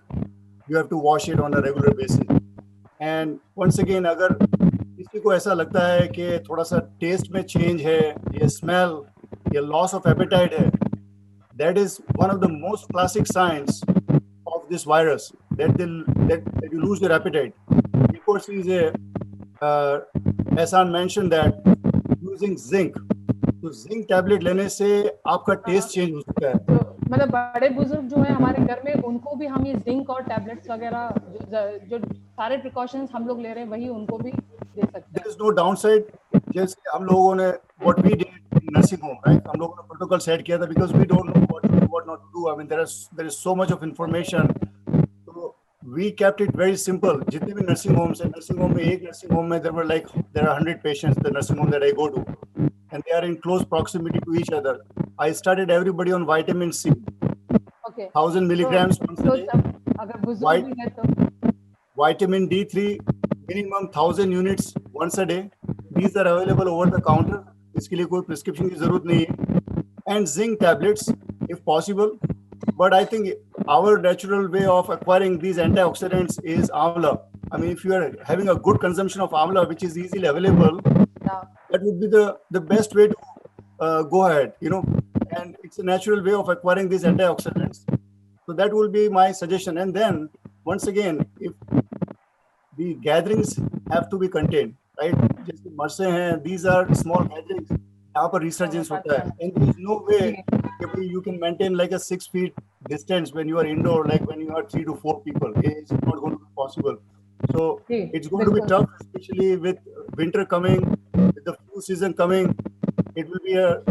you have to wash it on a regular basis. And once again, अगर किसी को ऐसा लगता है कि थोड़ा सा टेस्ट में चेंज है, या स्मेल, या लॉस ऑफ एपेटाइट है, that is one of the most classic signs of this virus, that you lose your appetite. Before Ehsan mentioned that using zinc, तो जिंक टैबलेट लेने से आपका टेस्ट चेंज हो सकता है. तो मतलब बड़े बुजुर्ग जो है हमारे घर में, उनको भी हम ये जिंक और टैबलेट्स वगैरह जो सारे प्रिकॉशंस हम लोग ले रहे हैं, वही उनको भी दे सकते हैं. There is no downside. जैसे हम लोगों ने what we did in nursing home, right? हम लोगों ने प्रोटोकॉल सेट किया था because we don't know what to do, what not to do. I mean, there is so much of information. So we kept it very simple. जितने भी nursing homes हैं, nursing home में, एक nursing home में there are 100 patients. The nursing home that I go to, and they are in close proximity to each other. I started everybody on vitamin C. Okay. 1000 milligrams once a day. अगर बुजुर्ग भी है तो Vitamin D3 minimum 1000 units once a day. These are available over the counter. इसके लिए कोई prescription की जरूरत नहीं है. And zinc tablets if possible. But I think our natural way of acquiring these antioxidants is amla. I mean, if you are having a good consumption of amla, which is easily available, that would be the best way to go ahead, and it's a natural way of acquiring these antioxidants. So that will be my suggestion. And then once again, if the gatherings have to be contained, right? जैसे मरसे हैं, these are small gatherings. यहाँ पर resurgence होता है, and there is no way you can maintain like a 6 feet distance when you are indoor, like when you are 3 to 4 people. It's not going to be possible. So it's going to be tough, especially with winter coming, with the flu season coming. It will be a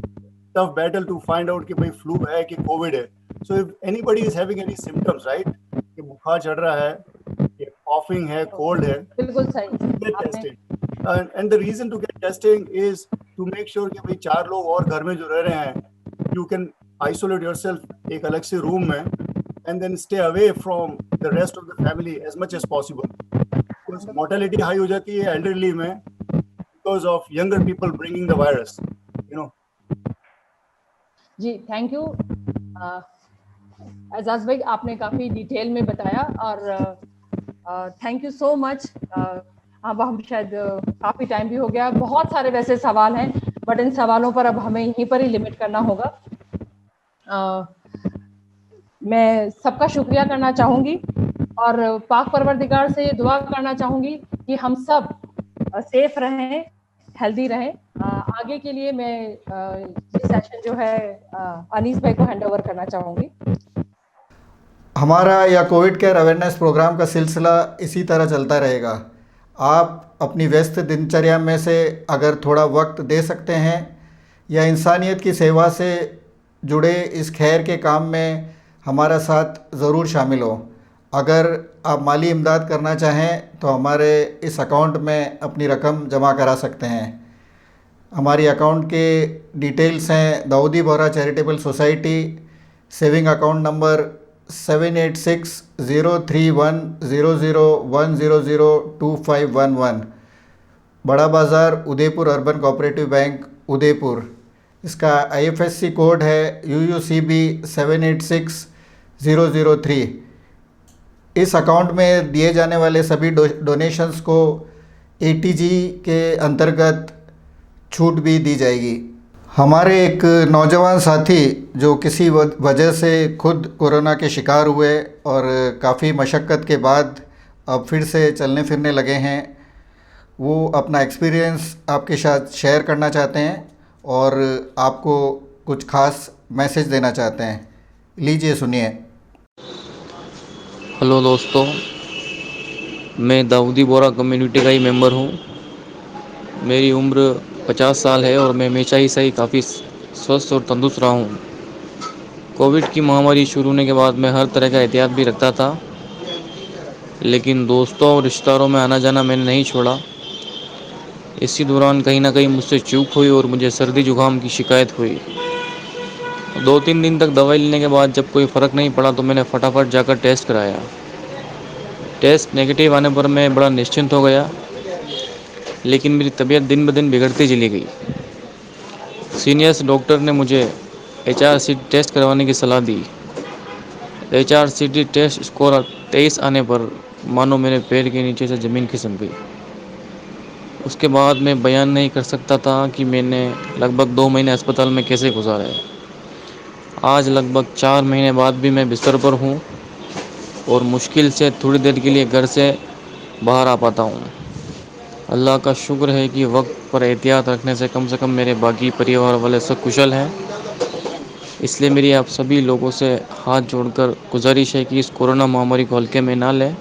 tough battle to find out कि भाई flu है कि COVID है. So if anybody is having any symptoms, right? कि बुखार चढ़ रहा है, कि coughing है, cold है, बिल्कुल सही. get tested. And the reason to get testing is to make sure कि भाई 4 लोग और घर में जो रह रहे हैं, you can isolate yourself एक अलग से room में, and then stay away from the rest of the family as much as possible. Because mortality high हो जाती है elderly में because of younger people bringing the virus, जी, थैंक यू. एजाज भाई, आपने काफ़ी डिटेल में बताया, और थैंक यू सो मच. अब हम शायद काफ़ी टाइम भी हो गया, बहुत सारे वैसे सवाल हैं, बट इन सवालों पर अब हमें यहीं पर ही लिमिट करना होगा. मैं सबका शुक्रिया करना चाहूँगी, और पाक परवरदिगार से ये दुआ करना चाहूँगी कि हम सब सेफ रहें, हेल्दी रहें. आगे के लिए मैं ये सेशन जो है अनीस भाई को हैंड ओवर करना चाहूँगी. हमारा या कोविड केयर अवेयरनेस प्रोग्राम का सिलसिला इसी तरह चलता रहेगा. आप अपनी व्यस्त दिनचर्या में से अगर थोड़ा वक्त दे सकते हैं या इंसानियत की सेवा से जुड़े इस खैर के काम में हमारा साथ ज़रूर शामिल हो. अगर आप माली इमदाद करना चाहें तो हमारे इस अकाउंट में अपनी रकम जमा करा सकते हैं. हमारी अकाउंट के डिटेल्स हैं Dawoodi Bohra charitable society, saving account number 78603100100251, बड़ा बाज़ार Udaipur urban cooperative bank Udaipur. इसका IFSC कोड है UUCB 786003. इस अकाउंट में दिए जाने वाले सभी डोनेशंस को ATG के अंतर्गत छूट भी दी जाएगी. हमारे एक नौजवान साथी जो किसी वजह से खुद कोरोना के शिकार हुए और काफ़ी मशक्क़त के बाद अब फिर से चलने फिरने लगे हैं, वो अपना एक्सपीरियंस आपके साथ शेयर करना चाहते हैं और आपको कुछ ख़ास मैसेज देना चाहते हैं. लीजिए सुनिए. हेलो दोस्तों, मैं दाऊदी बोरा कम्युनिटी का ही मेंबर हूँ. मेरी उम्र 50 साल है और मैं हमेशा ही सही काफ़ी स्वस्थ और तंदुरुस्त रहा हूँ. कोविड की महामारी शुरू होने के बाद मैं हर तरह का एहतियात भी रखता था, लेकिन दोस्तों और रिश्तेदारों में आना जाना मैंने नहीं छोड़ा. इसी दौरान कहीं ना कहीं मुझसे चूक हुई और मुझे सर्दी जुकाम की शिकायत हुई। 2-3 दिन तक दवाई लेने के बाद जब कोई फ़र्क नहीं पड़ा तो मैंने फटाफट जाकर टेस्ट कराया। टेस्ट नेगेटिव आने पर मैं बड़ा निश्चिंत हो गया, लेकिन मेरी तबीयत दिन ब दिन बिगड़ती चली गई। सीनियर्स डॉक्टर ने मुझे HRCT टेस्ट करवाने की सलाह दी। HRCT टेस्ट स्कोर 23 आने पर मानो मेरे पैर के नीचे से ज़मीन खिसक गई। उसके बाद मैं बयान नहीं कर सकता था कि मैंने लगभग 2 महीने अस्पताल में कैसे गुजारे। आज लगभग 4 महीने बाद भी मैं बिस्तर पर हूँ और मुश्किल से थोड़ी देर के लिए घर से बाहर आ पाता हूँ। अल्लाह का शुक्र है कि वक्त पर एहतियात रखने से कम मेरे बाकी परिवार वाले सब कुशल हैं। इसलिए मेरी आप सभी लोगों से हाथ जोड़कर गुजारिश है कि इस कोरोना महामारी को हल्के में ना लें,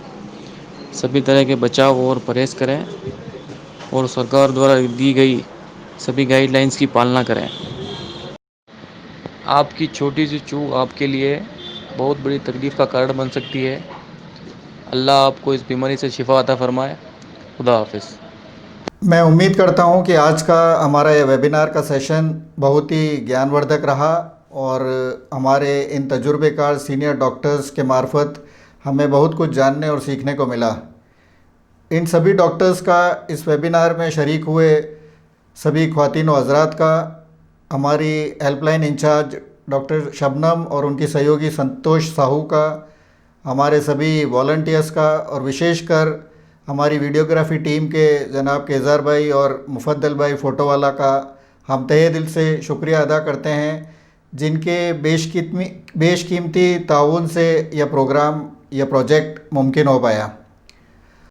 सभी तरह के बचाव और परहेज़ करें और सरकार द्वारा दी गई सभी गाइडलाइंस की पालना करें। आपकी छोटी सी चूक आपके लिए बहुत बड़ी तकलीफ़ का कारण बन सकती है। अल्लाह आपको इस बीमारी से शिफा अता फरमाए। खुदा हाफिज़। मैं उम्मीद करता हूं कि आज का हमारा ये वेबिनार का सेशन बहुत ही ज्ञानवर्धक रहा और हमारे इन तजुर्बेकार सीनियर डॉक्टर्स के मार्फत हमें बहुत कुछ जानने और सीखने को मिला। इन सभी डॉक्टर्स का इस वेबिनार में शरीक हुए सभी ख्वातीन व हज़रात का, हमारी हेल्पलाइन इंचार्ज डॉक्टर शबनम और उनकी सहयोगी संतोष साहू का, हमारे सभी वॉलंटियर्स का और विशेषकर हमारी वीडियोग्राफी टीम के जनाब केज़ार भाई और मुफद्दल भाई फ़ोटो वाला का हम तहे दिल से शुक्रिया अदा करते हैं, जिनके बेशकीमती ताउन से यह प्रोग्राम, यह प्रोजेक्ट मुमकिन हो पाया।